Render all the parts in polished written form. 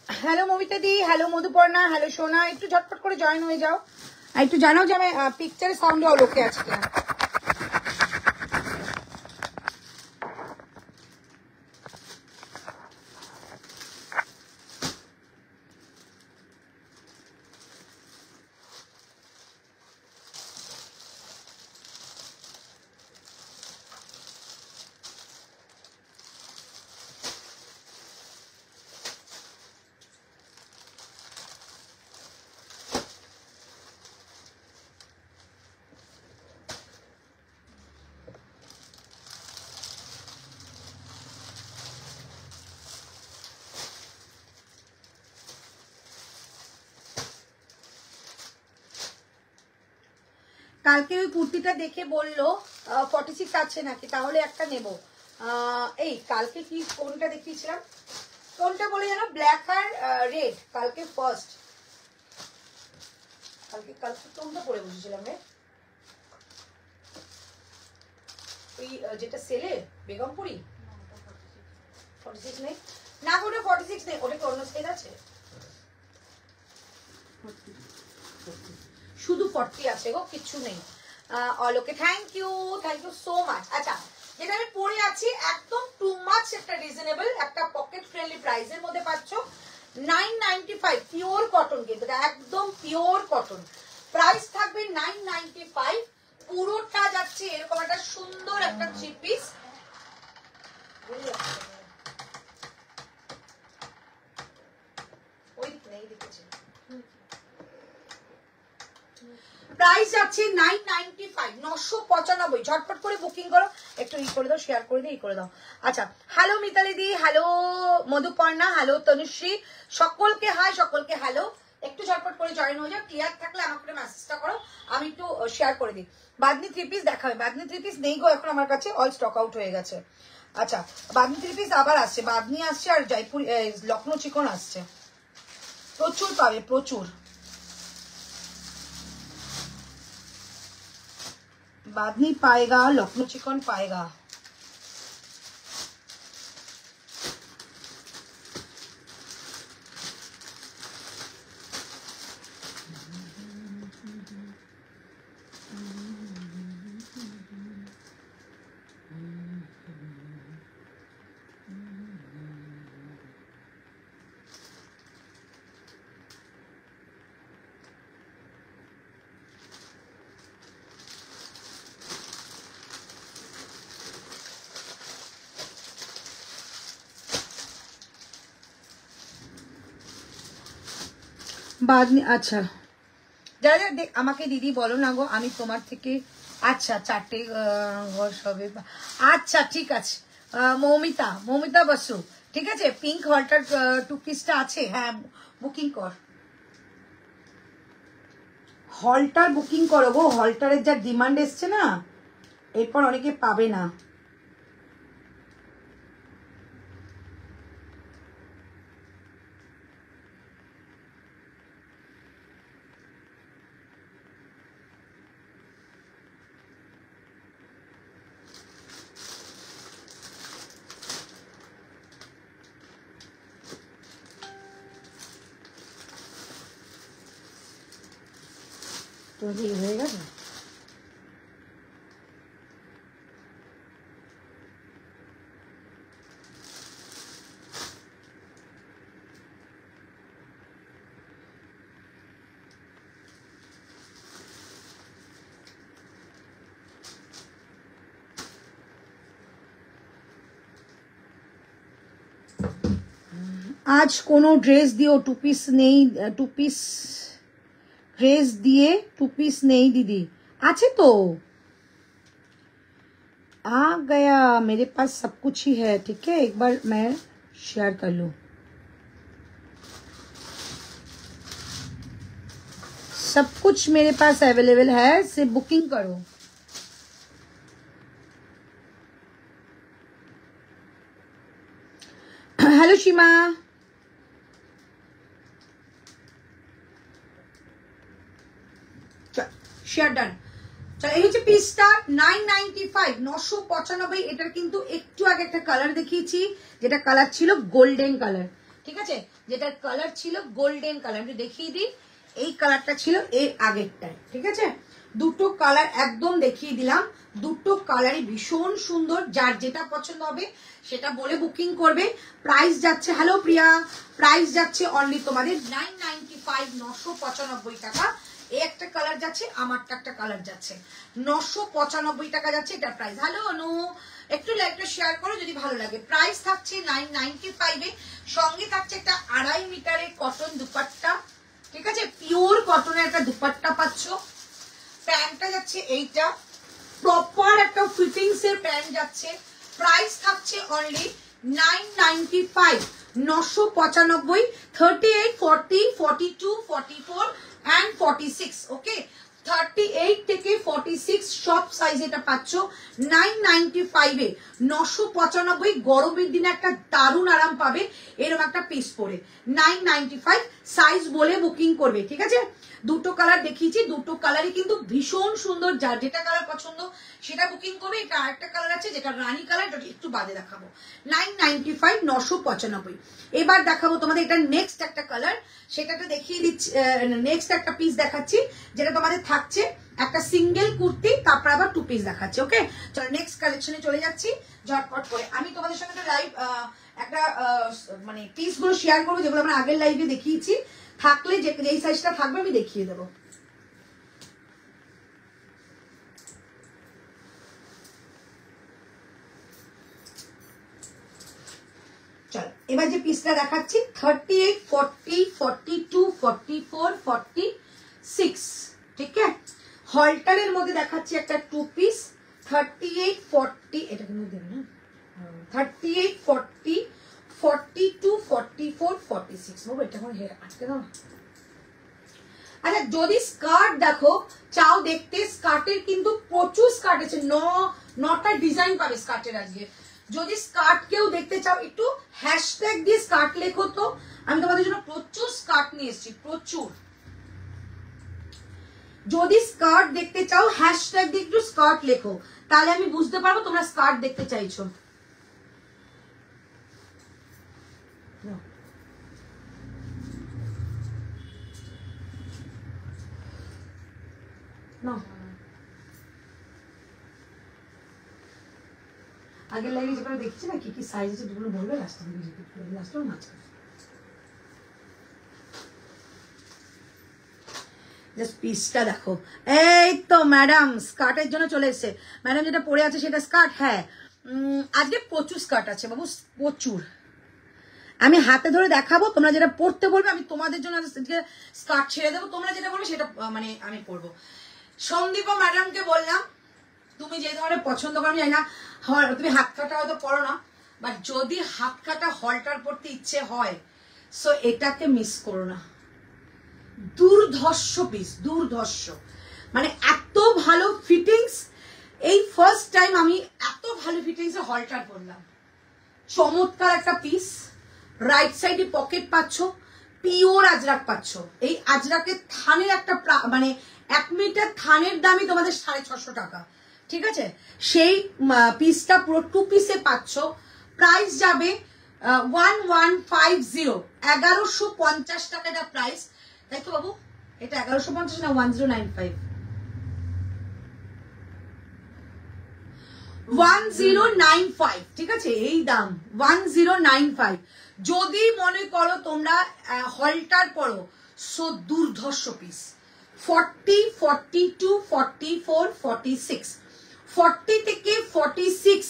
Hello Momita দি, hello Madhuparna, hello সোনা, একটু ঝটপট করে জয়েন হয়ে যাও আর একটু জানাও যে আমি পিকচারের সাউন্ডে ওকে আছে কিনা। কালকে ওই কুর্তিটা দেখে বললো 46 আছে নাকি, তাহলে একটা নেব। এই কালকে কি কোনটা দেখিয়েছিলাম, কোনটা বলে জানো, ব্ল্যাক আর রেড, কালকে ফার্স্ট। কালকে কোনটা পরে বসেছিলাম রে, ওই যেটা সেলে বেগমপুরি। 46 নেই না, ওটা 46 নেই, ওটা কি অন্য সেল আছে, শুধু 40 আছে গো, কিচ্ছু নেই। অলোকে থ্যাংক ইউ সো মাচ। আচ্ছা, যেটা আমি পরে আছি একদম টু মাচ একটা রিজনেবল, একটা পকেট ফ্রেন্ডলি প্রাইসের মধ্যে পাচ্ছ, 995 পিওর কটন, কিন্তু একদম পিওর কটন, প্রাইস থাকবে 995, পুরোটা যাচ্ছে এরকম একটা সুন্দর একটা থ্রি পিস। ওই দিক নেই দেখেছি, প্রাইস আছে 995, 995, ঝটপট করে বুকিং করো, একটু ই করে দাও, শেয়ার করে দিও, ই করে দাও। আচ্ছা, হ্যালো মিতালি দি, হ্যালো মধুপর্ণা, হ্যালো তনুশ্রী, সকলকে হাই, সকলকে হ্যালো, একটু ঝটপট করে জয়েন হয়ে যাও, ক্লিয়ার থাকলে আমাকে মেসেজটা করো, আমি একটু শেয়ার করে দিই। বাদনি থ্রি পিস দেখাবে, বাদনি থ্রি পিস নেই গো এখন আমার কাছে, অল স্টক আউট হয়ে গেছে। আচ্ছা, বাদনি থ্রি পিস আবার আসছে, বাদনি আসছে আর জয়পুর লখনৌ চিকন আসছে, প্রচুর পাবে, প্রচুর। बादनी पाएगा, लखनऊ चिकन पाएगा। বাদনি, আচ্ছা যারা যারা আমাকে দিদি বলো না গো, আমি তোমার থেকে, আচ্ছা 4টে ঘর সবে, আচ্ছা ঠিক আছে। মৌমিতা বসু, ঠিক আছে, পিঙ্ক হলটার টু পিসটা আছে, হ্যাঁ বুকিং কর, হলটার বুকিং করো গো, হলটারের যা ডিমান্ড এসছে না, এরপর অনেকে পাবে না। তোমাদের হয়ে গেছে? আজ কোনো ড্রেস দিও, টু পিস নেই, টু পিস ড্রেস দিয়ে টু পিস নেই दीदी। আছে তো, आ गया मेरे पास, सब कुछ ही है। ठीक है, एक बार मैं शेयर कर लूं। सब कुछ मेरे पास अवेलेबल है, सिर्फ बुकिंग करो। Hello Shima, share done. চলো, এই হচ্ছে পিসটা 995, 995। এটার কিন্তু একটু আগে একটা কালার দেখিয়েছি, যেটা কালার ছিল গোল্ডেন কালার। ঠিক আছে, যেটার কালার ছিল গোল্ডেন কালার, আমি দেখিয়ে দিই। এই কালারটা ছিল এর আগেরটায়। ঠিক আছে, দুটো কালার একদম দেখিয়ে দিলাম। দুটো কালারই ভীষণ সুন্দর, যার যেটা পছন্দ হবে সেটা বলে বুকিং করবে। প্রাইস যাচ্ছে, হ্যালো প্রিয়া, প্রাইস যাচ্ছে অনলি তোমাদের 995, 995 টাকা। এই একটা কালার যাচ্ছে, আমারটা একটা কালার যাচ্ছে, 995 টাকা যাচ্ছে এটা প্রাইস। হ্যালো অনু, একটু লাইকটা শেয়ার করো যদি ভালো লাগে। প্রাইস থাকছে 995 এ, সঙ্গে থাকছে একটা 2.5 মিটারের কটন দুপাট্টা। ঠিক আছে, পিওর কটনের একটা দুপাট্টা পাচ্ছ। প্যান্টটা যাচ্ছে এইটা, প্রপার একটা ফিটিংস এর প্যান্ট যাচ্ছে। প্রাইস থাকছে অনলি 995, 995, 38, 40, 42, 44 and 46। ওকে, 38 থেকে 46 সব সাইজ এটা পাচ্ছ 995 এ। 995, গরমের দিনে একটা দারুণ আরাম পাবে এরকম একটা পিস পরে। 995 সাইজ বলে বুকিং করবে। ঠিক আছে, দুটো কালার দেখিয়েছি, দুটো কালারই কিন্তু ভীষণ সুন্দর, যার যেটা কালার পছন্দ সেটা বুকিং করবে। এটা আরেকটা কালার আছে যেটা রানী কালার, যেটা একটু বাদে দেখাবো। 995, 995। এবার দেখাবো তোমাদের এটা নেক্সট একটা কালার, সেটাতে দেখিয়ে দিচ্ছি। নেক্সট একটা পিস দেখাচ্ছি, যেটা তোমাদের থাকছে একটা সিঙ্গেল কুর্তি, তারপর আবার টু পিস দেখাচ্ছি। ওকে, চলো নেক্সট কালেকশনে চলে যাচ্ছি ঝটপট করে। আমি তোমাদের সঙ্গে একটা লাইভ একটা মানে পিস গুলো শেয়ার করবো, যেগুলো আমরা আগের লাইভে দেখিয়েছি। থাকলে যেই সাইজটা থাকবে আমি দেখিয়ে দেবো। চলো, এবার যে পিসটা দেখাচ্ছি 38, 40, 42, 44, 46। ঠিক আছে, হলটারের মধ্যে দেখাচ্ছি একটা টু পিস 38, 40, এটা কিন্তু দেবে না, 38, 40, 42, 44, 46। বাবু এটা এখন আটকে দাও। আচ্ছা, যদি স্কার্ট দেখো চাও দেখতে, স্কার্টের কিন্তু প্রচুর স্কার্ট আছে, 9টা ডিজাইন পাবে স্কার্টের আজকে। যদি স্কার্ট কেউ দেখতে চাও, একটু হ্যাশট্যাগ দিয়ে স্কার্ট লেখো তো, আমি তোমাদের জন্য প্রচুর স্কার্ট নিয়ে এসেছি, প্রচুর। যদি স্কার্ট দেখতে চাও হ্যাশট্যাগ দিয়ে একটু স্কার্ট লেখো, তাহলে আমি বুঝতে পারবো তোমরা স্কার্ট দেখতে চাইছো। আগের লাইভে যেগুলো দেখছি না কি কি সাইজ আছে, যেগুলো বলবে লাস্ট থেকে রিপিট করে লাস্ট টাইম আছে। জাস্ট পিসটা দেখো, এই তো ম্যাডাম স্কার্টের জন্য চলে এসেছে। ম্যাডাম যেটা পরে আছে সেটা স্কার্ট? হ্যাঁ, আজকে প্রচুর স্কার্ট আছে বাবু, প্রচুর। আমি হাতে ধরে দেখাবো, তোমরা যেটা পড়তে বলবে আমি তোমাদের জন্য স্কার্ট ছেড়ে দেবো, তোমরা যেটা বলবে সেটা মানে আমি পরবো। সন্দীপা ম্যাডামকে বললাম, তুমি যে ধরনের পছন্দ করো জানি না, তুমি হাত কাটা হয়তো পরো না, বাট যদি হাত কাটা হলটার পরতে ইচ্ছে হয়, সো এটাকে মিস করো না। দুর্ধর্ষ পিস, দুর্ধর্ষ, মানে এত ভালো ফিটিংস। এই ফার্স্ট টাইম আমি এত ভালো ফিটিংস এ হলটার পরলাম। চমৎকার একটা পিস, রাইট সাইডে পকেট পাচ্ছ, পিওর আজরাক পাচ্ছ। এই আজরাকের থানের একটা মানে 1 মিটার থানের দামই তোমাদের 650 টাকা। ঠিক আছে, সেই পিসটা পুরো টু পিসে পাচ্ছ। প্রাইস যাবে 1150, 1150 টাকা এটা প্রাইস, তাই তো বাবু? এটা 1150 না 1095? 1095, ঠিক আছে, এই দাম 1095। যদি মনে করো তোমরা হলটার পরো, সো দুর্ধর্ষ পিস। 40, 42, 44, 46, 40 থেকে 46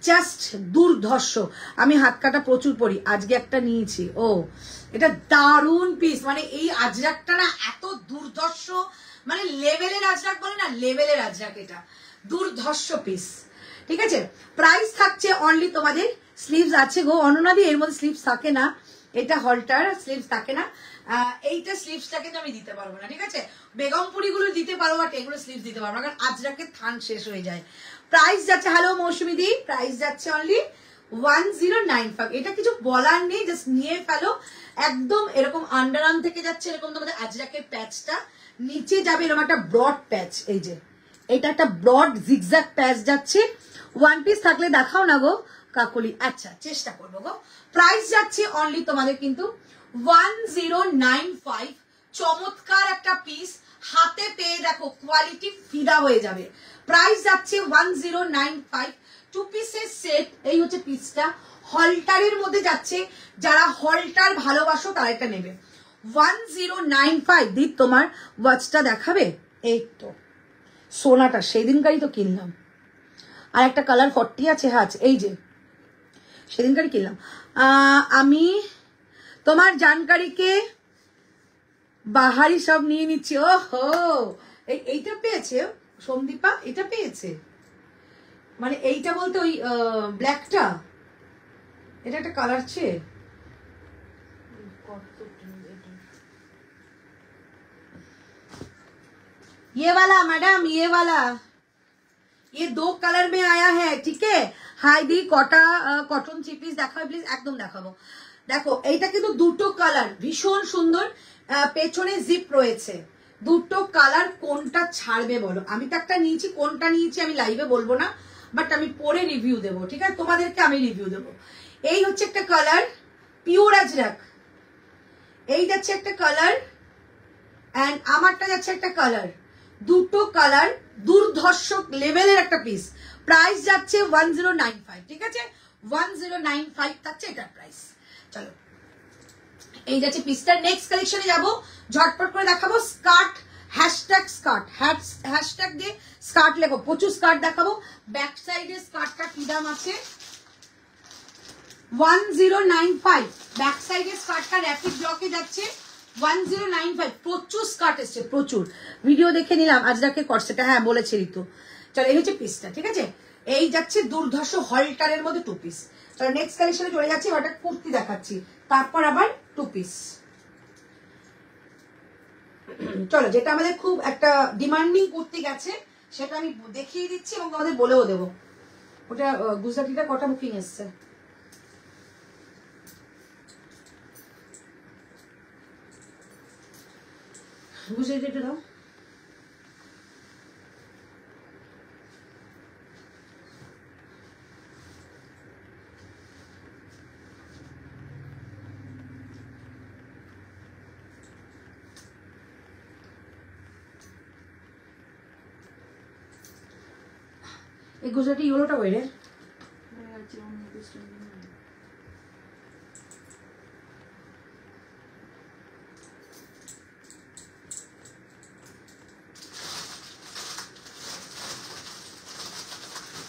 জাস্ট দুর্ধর্ষ। আমি হাত কাটা প্রচুর পরি, আজকে একটা নিয়েছি। ও এটা দারুণ পিস, মানে এই আজরাকটা না এত দুর্ধর্ষ, মানে লেভেলের আজরাক বলে না, লেভেলের আজরাক, এটা দুর্ধর্ষ পিস। ঠিক আছে, প্রাইস থাকছে অনলি তোমাদের, স্লিভস আছে গো অননাদি, এর মধ্যে স্লিভস থাকে না, এটা হলটার স্লিভস থাকে না, এইটা স্লিভসটাকে তো আমি দিতে পারবো না। ঠিক আছে, বেগমপুরি গুলো দিতে পারবো, বাট এগুলো স্লিভস দিতে পারবো না, কারণ আজরাকের থান শেষ হয়ে যায়। প্রাইস যাচ্ছে, হ্যালো মৌসুমি দি, প্রাইস যাচ্ছে অনলি 1095। এটা কিছু বলার নেই, জাস্ট নিয়ে ফেলো। একদম এরকম আন্ডারআর্ম থেকে যাচ্ছে এরকম তোমাদের আজরাকের প্যাচটা, নিচে যাবে এরকম একটা ব্রড প্যাচ, এই যে এটা একটা ব্রড জিগজ্যাগ প্যাচ যাচ্ছে। ওয়ান পিস থাকলে দেখাও না গো কাকলি, আচ্ছা চেষ্টা করবো গো। প্রাইস যাচ্ছে অনলি তোমাদের কিন্তু 1095। চমৎকার একটা পিস, হাতে পেয়ে দেখো কোয়ালিটি ফিদা হয়ে যাবে। প্রাইস যাচ্ছে 1095, 2 পিসের সেট। এই হচ্ছে পিসটা, হলটারের মধ্যে যাচ্ছে, যারা হলটার ভালোবাসো তারা এটা নেবে। 1095 দিক তোমার ওয়াচটা দেখাবে, এই তো সোনাটা সেদিনকারই তো কিনলাম, আর একটা কালার 40 আছে, হ্যাঁ এই যে সেদিনকারই কিনলাম। আমি তোমার জানকারিকে বাহারি সব নিয়ে নিচ্ছি। ও হো, এইটা পেয়েছে সন্দীপা, এটা পেয়েছে, মানে এইটা বলতে ওই ব্ল্যাকটা, এটা একটা কালার ছে, ये वाला मैडम, ये वाला, ये 2 कलर में आया है। ठीक है, हाई दी कटा कटन थ्री पिस देखाबो प्लिज, एकदम देखाबो। देखो এইটা কিন্তু দুটো কালার, ভীষণ সুন্দর, পেছনে জিপ রয়েছে, দুটো কালার কোনটা ছাড়বে বলো? আমি তো একটা নিয়েছি, কোনটা নিয়েছি আমি লাইভে বলবো না, বাট আমি পরে রিভিউ দেবো। ঠিক আছে, তোমাদেরকে আমি রিভিউ দেবো। এই হচ্ছে একটা কালার, পিওর আজরাক, এই যাচ্ছে একটা কালার, এন্ড আমারটা যাচ্ছে একটা কালার, দুটো কালার দুর্ধর্ষ লেভেলের একটা পিস। প্রাইস যাচ্ছে 1095। ঠিক আছে, 1095 থাকছে এটার প্রাইস। চলো এই যাচ্ছে পিসটা। নেক্সট কালেকশনে যাব, ঝটপট করে দেখাবো স্কার্ট, হ্যাশট্যাগ স্কার্ট, হ্যাশট্যাগ দিয়ে স্কার্ট লেখো, প্রচুর স্কার্ট দেখাবো। ব্যাক সাইডে স্কার্টটা কি দাম আছে? 1095। ব্যাক সাইডে স্কার্টটা র্যাপিড ব্লকে যাচ্ছে 1095। প্রচুর স্কার্ট এসছে, প্রচুর। ভিডিও দেখে নিলাম আজরাকে কর্সেটা, হ্যাঁ বলেছে ঋতু। চলো এই হচ্ছে পিসটা। ঠিক আছে, এই যাচ্ছে দুর্ধর্ষ হলটারের মধ্যে 2 পিস। চলো নেক্সট কালেকশনে চলে যাচ্ছি, ওটা কুর্তি দেখাচ্ছি, তারপর আবার 2 পিস। চলো যেটা আমাদের খুব একটা ডিমান্ডিং কুর্তি গেছে সেটা আমি দেখিয়ে দিচ্ছি এবং তোমাদের বলেও দেবো। ওটা গুজরাটিটা কটা বুকিং এসছে? গুজরাটিটা দাও। এই গুজরাটি ইউরোটা ওই রে,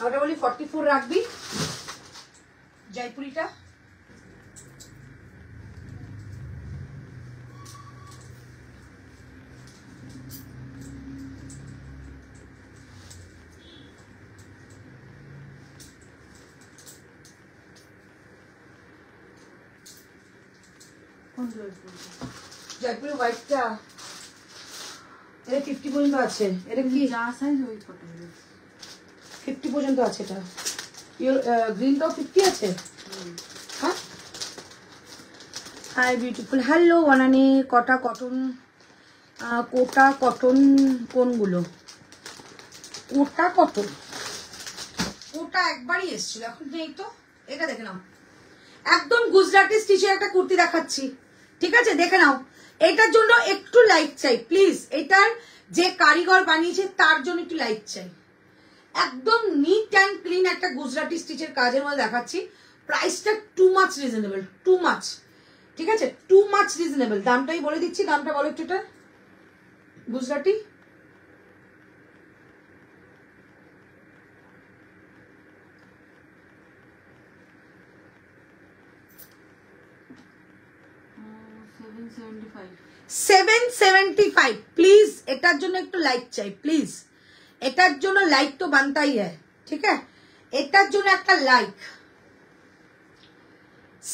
ওটা বলি 44 রাখবি জয়পুরিটা। জয়পুরি হোয়াইটটা এটা 50 পর্যন্ত আছে। এটা কি যা সাইজ ওই কত 50 পর্যন্ত আছে। এটা গ্রিনটাও 50 আছে। হ্যাঁ, হাই বিউটিফুল, হ্যালো ওয়ানানি। কটা কটন, কোটা কটন কোনগুলো? কোটা কটন, কোটা একবারই এসেছিল, এখন নেই তো। এটা দেখে নাও, একদম গুজরাটি স্টিচের একটা কুর্তি দেখাচ্ছি। ঠিক আছে, দেখে নাও। এটার জন্য একটু লাইক চাই প্লিজ, এটার যে কারিগর বানিয়েছে তার জন্য একটু লাইক চাই। একদম নিট অ্যান্ড ক্লিন একটা গুজরাটি স্টিচের কাজের মধ্যে দেখাচ্ছি। প্রাইসটা too much reasonable, too much, ঠিক আছে, টু মাচ রিজনেবল। দামটাই বলে দিচ্ছি, দামটা বলো একটু। এটা গুজরাটি $775। প্লিজ এটার জন্য একটু লাইক চাই, প্লিজ এটার জন্য লাইক তো বানতাই হ্যায়, ঠিক আছে, এটার জন্য একটা লাইক।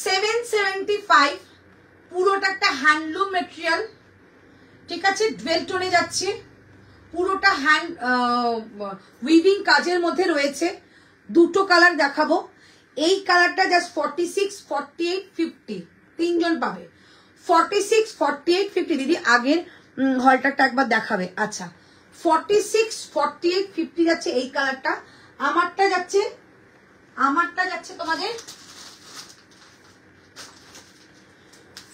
775, পুরোটা একটা হ্যান্ডলুম মেটেরিয়াল, ঠিক আছে, ডুয়েল টোনে যাচ্ছে, পুরোটা হ্যান্ড উইভিং কাজের মধ্যে রয়েছে। দুটো কালার দেখাবো। এই কালারটা জাস্ট 46, 48, 50 তিনজন পাবে। 46, 48, 50 দিদি আগের হলটারটা একবার দেখাবে। আচ্ছা 46, 48, 50 যাচ্ছে এই কালারটা। আমারটা যাচ্ছে তোমাদের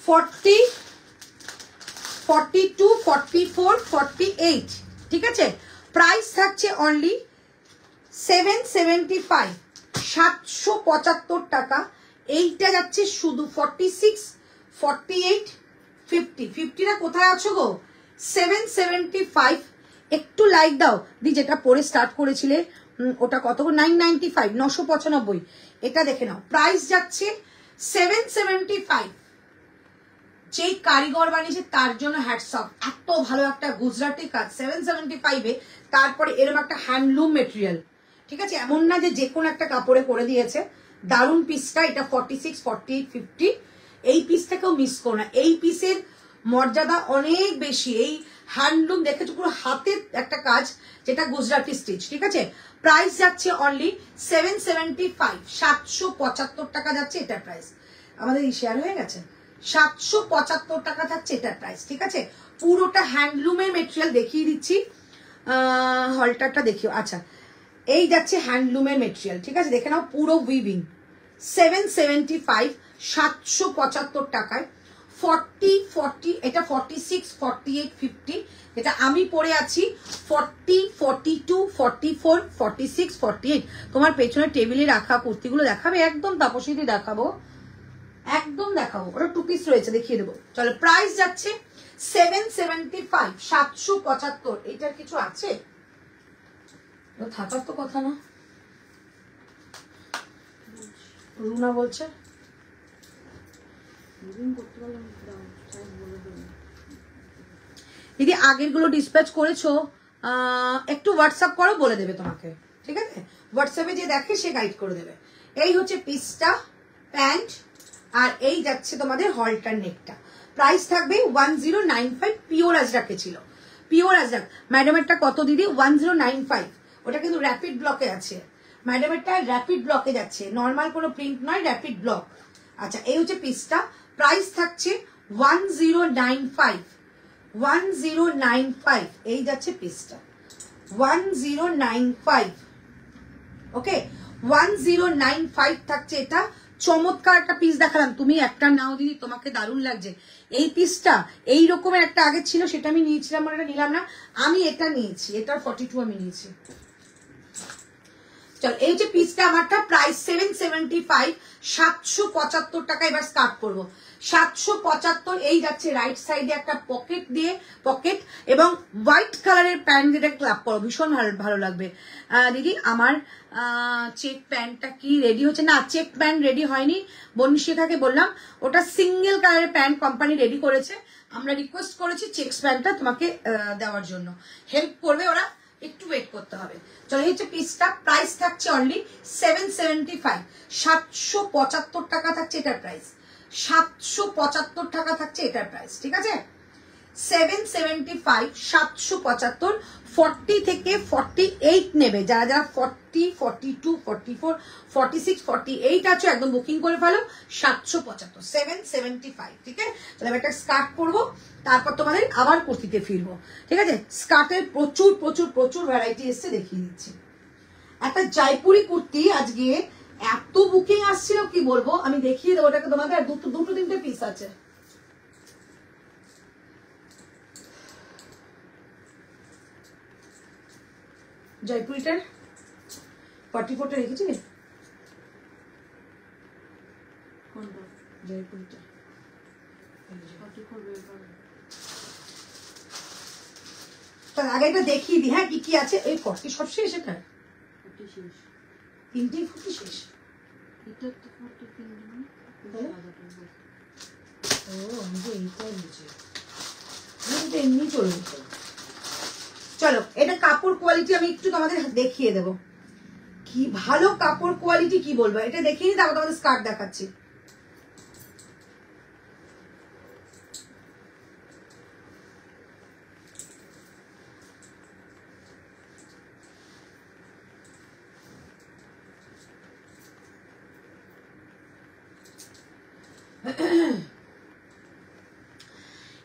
40, 42, 44, 48, ঠিক আছে। প্রাইস থাকছে অনলি 775, 775 টাকা। এইটা যাচ্ছে শুধু 46, 48, 50, 50 না কোথায় আছো গো? 775। একটু লাইক দাও দি, যেটা পরে স্টার্ট করেছিলে ওটা কত? 995, 995। এটা দেখে নাও, প্রাইস যাচ্ছে 775। যেই কারিগর বানিয়েছে তার জন্য হ্যাটস অফ। এত ভালো একটা গুজরাটি কাজ 775-এ, তারপরে এরকম একটা হ্যান্ডলুম মেটেরিয়াল, ঠিক আছে, এমন না যে কোনো একটা কাপড়ে করে দিয়েছে। দারুণ পিসটা। এটা 46, 48, 50। এই পিসটাকেও মিস করো না, এই পিসের মর্যাদা অনেক বেশি। এই হ্যান্ডলুম দেখেছো, পুরো হাতের একটা কাজ, যেটা গুজরাটি স্টিচ, ঠিক আছে। প্রাইস যাচ্ছে অনলি 775, 775 টাকা যাচ্ছে এটার প্রাইস। আমাদের শেয়ার হয়ে গেছে। 775 টাকা থাকছে এটার প্রাইস, ঠিক আছে। পুরোটা হ্যান্ডলুমের মেটেরিয়াল দেখিয়ে দিচ্ছি। হলটারটা দেখিও। আচ্ছা এই যাচ্ছে হ্যান্ডলুমের মেটেরিয়াল, ঠিক আছে, দেখে নাও পুরো উইভিং। 775, 775 টাকায়। 40, 40, এটা 46, 48, 50, এটা আমি পরে আছি 40, 42, 44, 46, 48। তোমার পেছনে টেবিলে রাখা কুর্তিগুলো দেখাবে? একদম তাপসীদি দেখাবো, একদম দেখাবো। ওটা টু পিস রয়েছে, দেখিয়ে দেবো। চলো প্রাইস যাচ্ছে 775, 775। এটার কিছু আছে? থাকার তো কথা না। রুনা বলছে দিদি আগের গুলো ডিসপ্যাচ করেছো, একটু হোয়াটসঅ্যাপ করো, বলে দেবে তোমাকে, ঠিক আছে। হোয়াটসঅ্যাপে যে দেখে সে গাইড করে দেবে। এই হচ্ছে পিসটা, প্যান্ট, আর এই যাচ্ছে তোমাদের হলটার নেকটা। প্রাইস থাকবে 1095। পিওর আজরাকে ছিল, পিওর আজরাক। ম্যাডামেরটা কত দিদি? 1095। ওটা কিন্তু র্যাপিড ব্লকে আছে। ম্যাডামেরটা র্যাপিড ব্লকে যাচ্ছে, নর্মাল কোনো প্রিন্ট নয়, র্যাপিড ব্লক। আচ্ছা এই হচ্ছে পিসটা। প্রাইস থাকছে 1095, 1095। এই যাচ্ছে পিসটা 1095, ওকে 1095 থাকছে এটা। চমৎকার একটা পিস দেখালাম, তুমি একটা নাও দিদি, তোমাকে দারুণ লাগছে এই পিসটা। এই রকমের একটা আগে ছিল, সেটা আমি নিয়েছিলাম, এটা নিলাম না, আমি এটা নিয়েছি, এটার 42 আমি নিয়েছি। চল এই যে পিসটা আমারটা, প্রাইস 775, 775 টাকা। এবার স্টার্ট করবো 775। এই যাচ্ছে রাইট সাইডে একটা পকেট দিয়ে, পকেট এবং হোয়াইট কালারের প্যান্ট যেটা ক্লাব করো, ভীষণ ভালো লাগবে। দিদি আমার চেক প্যান্টটা কি রেডি হচ্ছে? না, চেক প্যান্ট রেডি হয়নি, বনশিখাকে বললাম, ওটা সিঙ্গেল কালারের প্যান্ট কোম্পানি রেডি করেছে। আমরা রিকোয়েস্ট করেছি চেক্স প্যান্টটা তোমাকে দেওয়ার জন্য, হেল্প করবে ওরা, একটু ওয়েট করতে হবে। চলো এই হচ্ছে পিসটা। প্রাইস থাকছে অনলি 775, 775 টাকা থাকছে এটার প্রাইস। 775 টাকা থাকছে এটার প্রাইস, ঠিক আছে। 775, 775। 40 থেকে 48 নেবে যারা যারা, 40, 42, 44, 46, 48 আছে, একদম বুকিং করে ফেলো। 775, 775, ঠিক আছে। তাহলে একটা স্কার্ট পরবো, তারপর তোমাদের আবার কুর্তিতে ফিরবো, ঠিক আছে। স্কার্টের প্রচুর প্রচুর প্রচুর ভ্যারাইটি এসছে, দেখিয়ে দিচ্ছি। একটা জয়পুরি কুর্তি আজকে এত বুকিং আসছিল কি বলবো, আমি দেখিয়ে দেবো ওটাকে তোমাদের। আর দুটো তিনটে পিস আছে। জয়পুরিটার 44টা রেখেছি কোনটা জয়পুরটা 44 বের করো তার আগে এটা দেখিয়ে দিই হ্যাঁ কি কি আছে এই 40 সব শেষ এটা 40 শেষ তিনটেই 40 শেষ এটা তো 43 না ও আমি তো এইটাই বুঝি এটা এমনি চলবে চলো এটা কাপড় কোয়ালিটি আমি একটু তোমাদের দেখিয়ে দেব কি ভালো কাপড় কোয়ালিটি কি বলবো এটা দেখিয়ে নিই তারপর তোমাদের স্কার্ট দেখাচ্ছি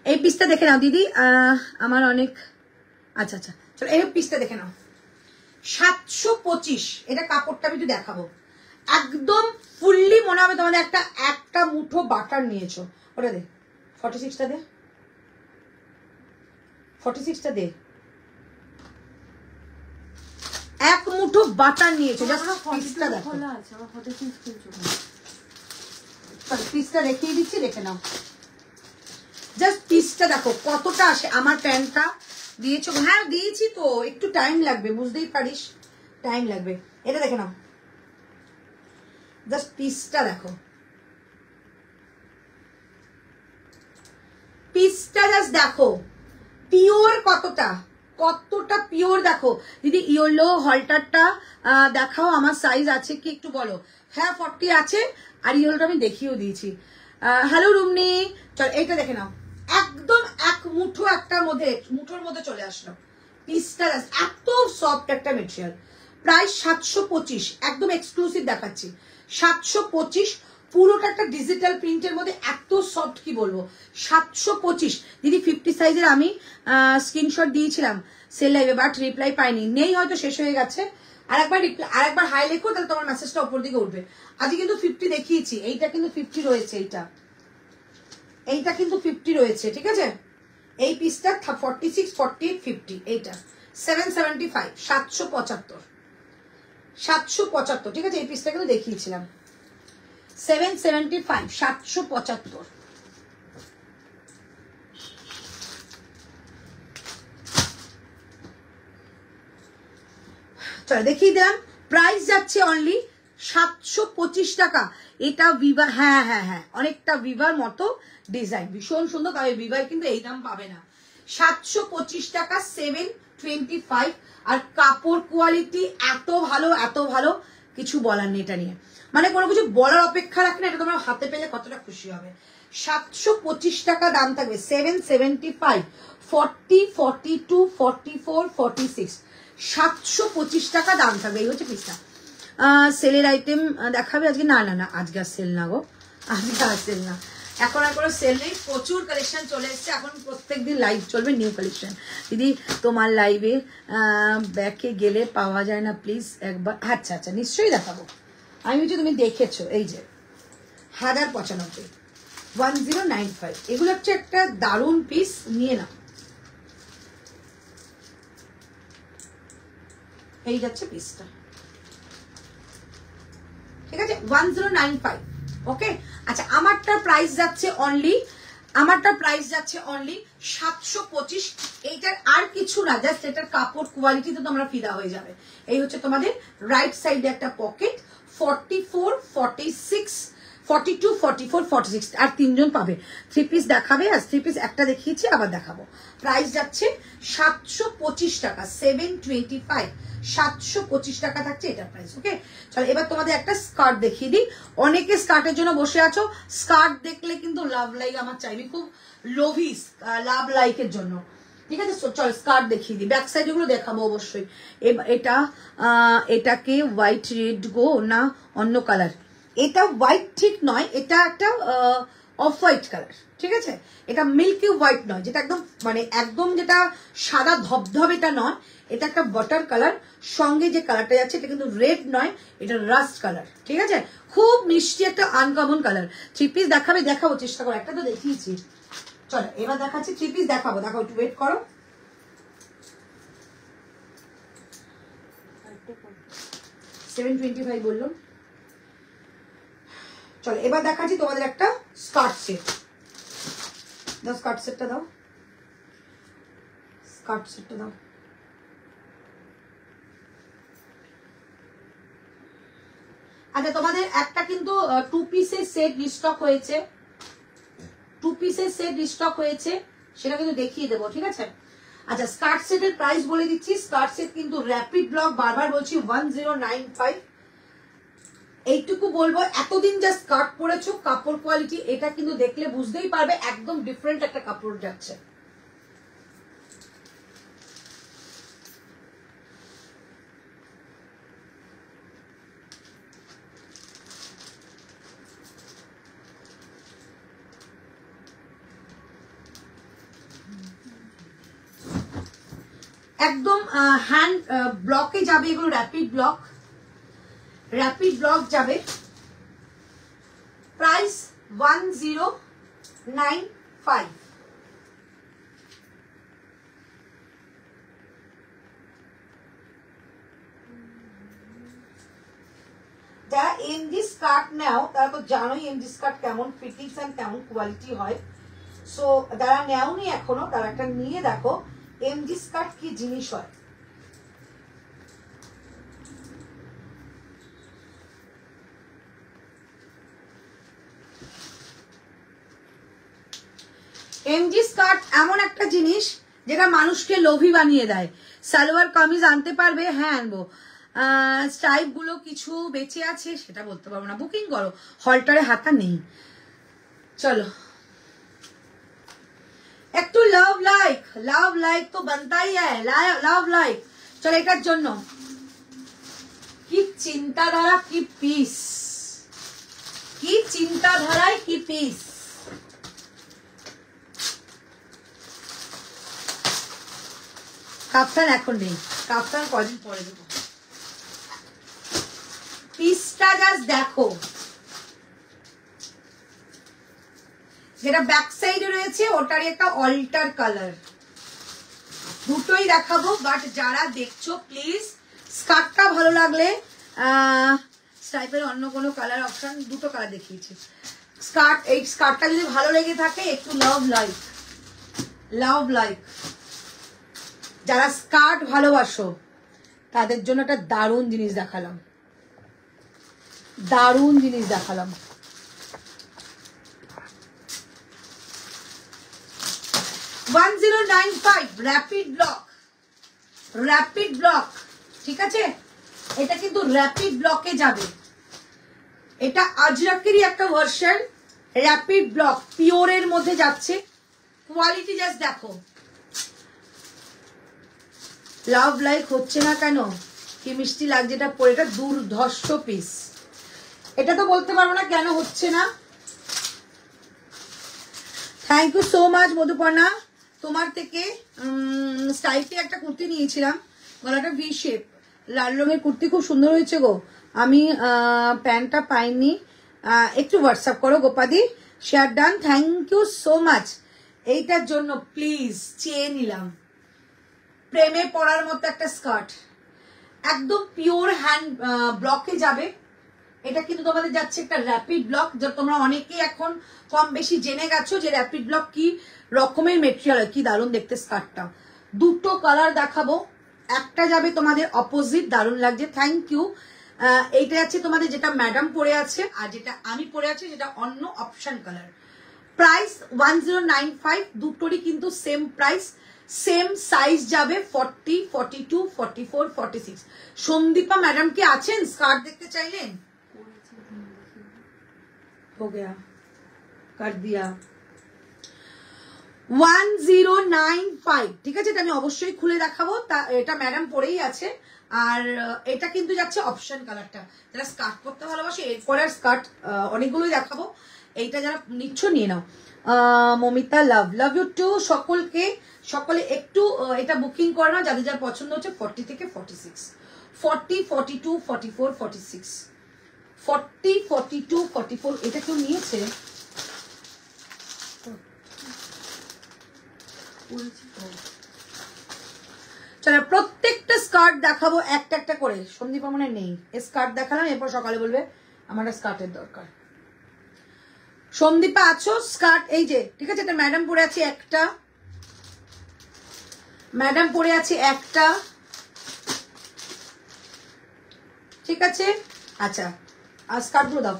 এই পিসটা দেখে নাও দিদি আমার অনেক আচ্ছা আচ্ছা চলো এই পিসটা দেখে নাও 725 এটা কাপড়টা আমি একটু দেখাবো একদম ফুললি মনে হবে তোমাদের একটা মুঠো বাটার নিয়েছো ওটা দে 46টা দে 46টা দে এক মুঠো বাটার নিয়েছো জাস্ট পিসটা দেখো আছে আমার 46 কিনছো চল পিসটা দেখিয়ে দিচ্ছি দেখে নাও জাস্ট পিসটা দেখো কতটা আসে আমার প্যান্টটা দিয়েছো হ্যাঁ দিয়েছি তো একটু টাইম লাগবে বুঝতেই পারিস টাইম লাগবে এটা দেখে নাও জাস্ট পিসটা দেখো পিসটা জাস্ট দেখো পিওর কতটা পিওর দেখো দিদি ইয়েলো হলটারটা দেখাও আমার সাইজ আছে কি একটু বলো হ্যাঁ 40 আছে আর ইয়েলোটা আমি দেখিয়েও দিয়েছি হ্যালো রুমনি চল এইটা দেখে নাও একদম এক মুঠো একটার মধ্যে মুঠোর মধ্যে চলে আসলো পিসটা এত সফট একটা মেটেরিয়াল প্রাইস 725 একদম এক্সক্লুসিভ দেখাচ্ছি 725 পুরোটা একটা ডিজিটাল প্রিন্টের মধ্যে এত সফট কি বলবো 725 দিদি 50 সাইজের আমি স্ক্রিনশট দিয়েছিলাম সেল লাইভে বাট রিপ্লাই পাইনি নেই হয়তো শেষ হয়ে গেছে আরেকবার হাই লেখো তাহলে তোমার মেসেজটা উপর দিকে উঠবে আজকে কিন্তু 50 দেখিয়েছি এইটা কিন্তু 50 রয়েছে এইটা কিন্তু 50 রয়েছে ঠিক আছে এই পিসটা 46 48 50 এইটা 775 775 ঠিক আছে এই পিসটা কিন্তু দেখিয়েছিলাম 775 775 চলো দেখিয়ে দিলাম প্রাইস যাচ্ছে অনলি 725 টাকা এটা ভিভা হ্যাঁ হ্যাঁ হ্যাঁ অনেকটা ভিভার মতো ডিজাইন ভীষণ সুন্দর তবে ভিভার কিন্তু এই দাম পাবে না 725 টাকা 725 আর কাপড় কোয়ালিটি এত ভালো কিছু বলার নেই এটা নিয়ে মানে কোনো কিছু বলার অপেক্ষা রাখে না এটা তোমরা হাতে পেলে কতটা খুশি হবে 725 টাকা দাম থাকবে 775 40 42 44 46 725 টাকা দাম থাকবে এই হচ্ছে পিসটা সেলের আইটেম দেখাবে আজকে না আজকে আর সেল না গো আজকে আর সেল না এখন আর কোনো সেল নেই প্রচুর কালেকশন চলে এসছে এখন প্রত্যেকদিন লাইভ চলবে নিউ কালেকশন দিদি তোমার লাইভে ব্যাকে গেলে পাওয়া যায় না প্লিজ একবার আচ্ছা আচ্ছা নিশ্চয়ই দেখাবো আমি হচ্ছে তুমি দেখেছো এই যে 1095 1095 এগুলো হচ্ছে একটা দারুণ পিস নিয়ে নাও এই যাচ্ছে পিসটা ঠিক আছে 1095 ওকে আচ্ছা আমারটার প্রাইস যাচ্ছে অনলি 725 এইটার আর কিছু না জাস্ট এটার কাপড় কোয়ালিটি তো তোমরা ফিদা হয়ে যাবে এই হচ্ছে তোমাদের রাইট সাইডে একটা পকেট 44 46 42 44 46 আর তিনজন পাবে 3 পিস দেখাবে আর 3 পিস একটা দেখিয়েছি আবার দেখাবো প্রাইস যাচ্ছে 725 টাকা 725 725 টাকা থাকছে এটার প্রাইস ওকে চলো এবার তোমাদের একটা স্কার্ট দেখিয়ে দিই অনেকে স্কার্টের জন্য বসে আছো স্কার্ট দেখলে কিন্তু লাভ লাইক আমার চাইবে খুব লোভি লাভ লাইকের জন্য ঠিক আছে চল স্কার্ট দেখিয়ে দিই ব্যাক সাইড এগুলো দেখাবো অবশ্যই এটাকে হোয়াইট রেড গো না অন্য কালার এটা হোয়াইট ঠিক নয় এটা একটা অফ হোয়াইট কালার ঠিক আছে এটা মিল্কি হোয়াইট নয় যেটা একদম মানে একদম যেটা সাদা ধবধবেটা নয় এটা একটা বাটার কালার সঙ্গে যে কালারটা যাচ্ছে এটা কিন্তু রেড নয় এটা রাস্ট কালার ঠিক আছে খুব মিষ্টি একটা আনকমন কালার 3 পিস দেখাবো চেষ্টা করো একটা তো দেখিয়েছি চলো এবার দেখাচ্ছি 3 পিস দেখাবো একটু ওয়েট করো 725 বললাম। চলো এবার দেখাচ্ছি তোমাদের একটা স্কার্ট সেট। দাও স্কার্ট সেটটা দাও, স্কার্ট সেটটা দাও। আচ্ছা তোমাদের একটা কিন্তু 2 পিসের সেট রিস্টক হয়েছে, 2 পিসের সেট রিস্টক হয়েছে, সেটা কিন্তু দেখিয়ে দেবো, ঠিক আছে। আচ্ছা স্কার্ট সেটের প্রাইস বলে দিচ্ছি। স্কার্ট সেট কিন্তু র্যাপিড ব্লক, বারবার বলছি 1095। এইটুকু বলবো, এতদিন যা স্কার্ট পরেছো কাপড় কোয়ালিটি এটা কিন্তু দেখলে বুঝতেই পারবে একদম ডিফারেন্ট একটা কাপড় যাচ্ছে। একদম হ্যান্ড ব্লকে যাবে এগুলো, র্যাপিড ব্লক, র্যাপিড ব্লক যাবে। প্রাইস 1095। যারা এমজি স্কার্ট নাও তারা তো জানোই এমজি স্কার্ট কেমন ফিটিংস এন্ড কেমন কোয়ালিটি হয়। সো যারা নেওনি এখনো তারা একটা নিয়ে দেখো এমজি স্কার্ট কি জিনিস হয়। এমজি স্কার্ট এমন একটা জিনিস যেটা মানুষকে লোভী বানিয়ে দেয়। সালোয়ার কামিজ আনতে পারবে? হ্যাঁ আনবো। স্টাইপ গুলো কিছু বেঁচে আছে সেটা বলতে পারবো না, বুকিং করো, হলটারে হাতা নেই। চলো একটু লাভ লাইক, লাভ লাইক তো বানতাই হ্যায়, লাভ লাইক। চলো এটার জন্য কি চিন্তাধারা, কি পিস, কি চিন্তাধারায় কি পিস। কাফতান এখন নেই, কাফতান কদিন পরে দেবো। পিসটা জাস্ট দেখো, যেটা ব্যাক সাইডে রয়েছে ওটারই একটা অল্টার কালার। দুটোই দেখাবো, বাট যারা দেখছো প্লিজ স্কার্টটা ভালো লাগলে স্টাইপের অন্য কোনো কালার অপশন, দুটো কালার দেখিয়েছি। স্কার্ট, এই স্কার্টটা যদি ভালো লেগে থাকে একটু লাভ লাইক, লাভ লাইক। যারা স্কার্ট ভালোবাসো তাদের জন্য একটা দারুণ জিনিস দেখালাম, দারুণ জিনিস দেখালাম। র্যাপিড ব্লক, র্যাপিড ব্লক, ঠিক আছে। এটা কিন্তু র্যাপিড ব্লকে যাবে। এটা আজরাকেরই একটা ভার্সন, র্যাপিড ব্লক পিওরের মধ্যে যাচ্ছে। কোয়ালিটি জাস্ট দেখো, লাভ লাইক হচ্ছে না কেন, কি মিষ্টি লাগছে এটা পরে, এটা দুর্ধর্ষ পিস। এটা তো বলতে পারবো না কেন হচ্ছে না। Thank you so much Madhuparna. তোমার থেকে স্টাইপে একটা কুর্তি নিয়েছিলাম, গলাটা ভি শেপ, লাল রঙের কুর্তি, খুব সুন্দর হয়েছে গো। আমি প্যান্টটা পাইনি, একটু হোয়াটসঅ্যাপ করো গোপাদি। Share done, thank you so much. এইটার জন্য প্লিজ চেয়ে নিলাম, প্রেমে পড়ার মতো একটা স্কার্ট, একদম পিওর হ্যান্ড ব্লকে যাবে। এটা কিন্তু তোমাদের যাচ্ছে একটা র্যাপিড ব্লক, যা তোমরা অনেকেই এখন কম বেশি জেনে গেছো যে র্যাপিড ব্লক কি রকমের মেটেরিয়াল। কি দারুণ দেখতে স্কার্টটা। দুটো কালার দেখাবো, একটা যাবে তোমাদের অপোজিট, দারুণ লাগছে, থ্যাংক ইউ। এইটা যাচ্ছে তোমাদের যেটা ম্যাডাম পরে আছে, আর যেটা আমি পরে আছি যেটা অন্য অপশন কালার। প্রাইস 1095, দুটোরই কিন্তু সেম প্রাইস, সেম সাইজ যাবে 40, 42, 44, 46। সন্দীপা ম্যাডাম কি আছেন? স্কার্ট দেখতে চাইলেন? हो गया, कर दिया। 1095, ঠিক আছে। এটা আমি অবশ্যই খুলে দেখাবো, এটা ম্যাডাম পরেই আছে। আর এটা কিন্তু যাচ্ছে অপশন কালারটা। যারা স্কার্ট পরতে ভালোবাসে এরপরে আর স্কার্ট অনেকগুলোই দেখাবো, এইটা যারা নিচ্ছ নিয়ে নাও। মমিতা লাভ, লাভ ইউ টু সকলকে। সকলে একটু এটা বুকিং করে নাও যাদের যার পছন্দ হচ্ছে। 40 থেকে 46, 40, 42, 44, 46, 40, 42, 44। এটা কেউ নিয়েছে? চলো প্রত্যেকটা স্কার্ট দেখাবো একটা একটা করে। সন্দীপা মনে নেই, স্কার্ট দেখালাম, এরপর সকালে বলবে আমার স্কার্টের দরকার। সন্দীপা আছো? স্কার্ট এই যে, ঠিক আছে, এটা ম্যাডাম পরে আছি একটা, ম্যাডাম পরে আছি একটা, ঠিক আছে। আচ্ছা, আর স্কার্ট গুলো দাও।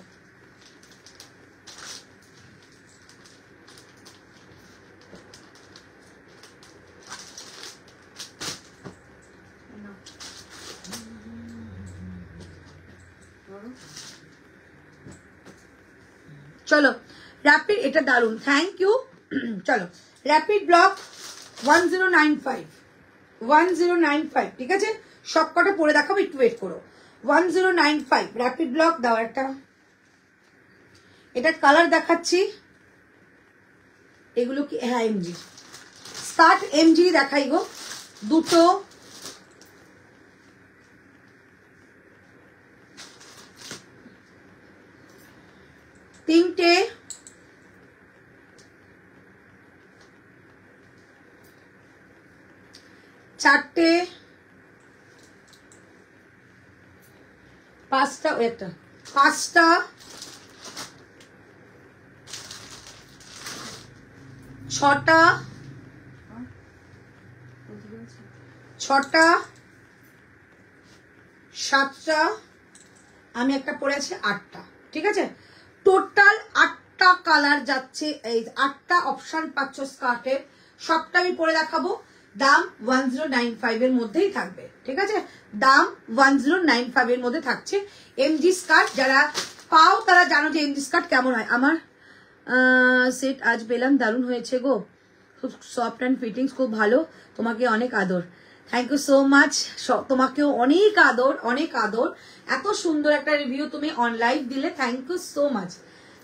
চলো র্যাপিড, এটা দারুন, থ্যাংক ইউ। চলো র্যাপিড ব্লক 1095, ঠিক আছে, সব কটা পরে দেখাবো, একটু ওয়েট করো। 1095 র্যাপিড ব্লক দাও একটা। এটা কালার দেখাচ্ছি, এগুলো কি, হ্যাঁ এমজি স্কার্ট, এমজি দেখাই গো, দুটো, তিনটে, চারটে, পাঁচটা, একটা, পাঁচটা, ছটা, ছটা, সাতটা, আমি একটা পরে আছি আটটা, ঠিক আছে। টোটাল 8টা কালার যাচ্ছে, এই 8টা অপশন পাচ্ছ স্কার্টের, সবটা আমি পরে দেখাবো। দাম 1095 এর মধ্যেই থাকবে, ঠিক আছে, দাম 1095 এর মধ্যে থাকছে। এমজি স্কার্ট যারা পাও তারা জানো যে এমজি স্কার্ট কেমন হয়। আমার সেট আজ পেলাম, দারুণ হয়েছে গো, খুব সফট অ্যান্ড ফিটিংস, খুব ভালো, তোমাকে অনেক আদর। থ্যাংক ইউ সো মাচ, তোমাকেও অনেক আদর, অনেক আদর, এত সুন্দর একটা রিভিউ তুমি অনলাইন দিলে, থ্যাংক ইউ সো মাচ।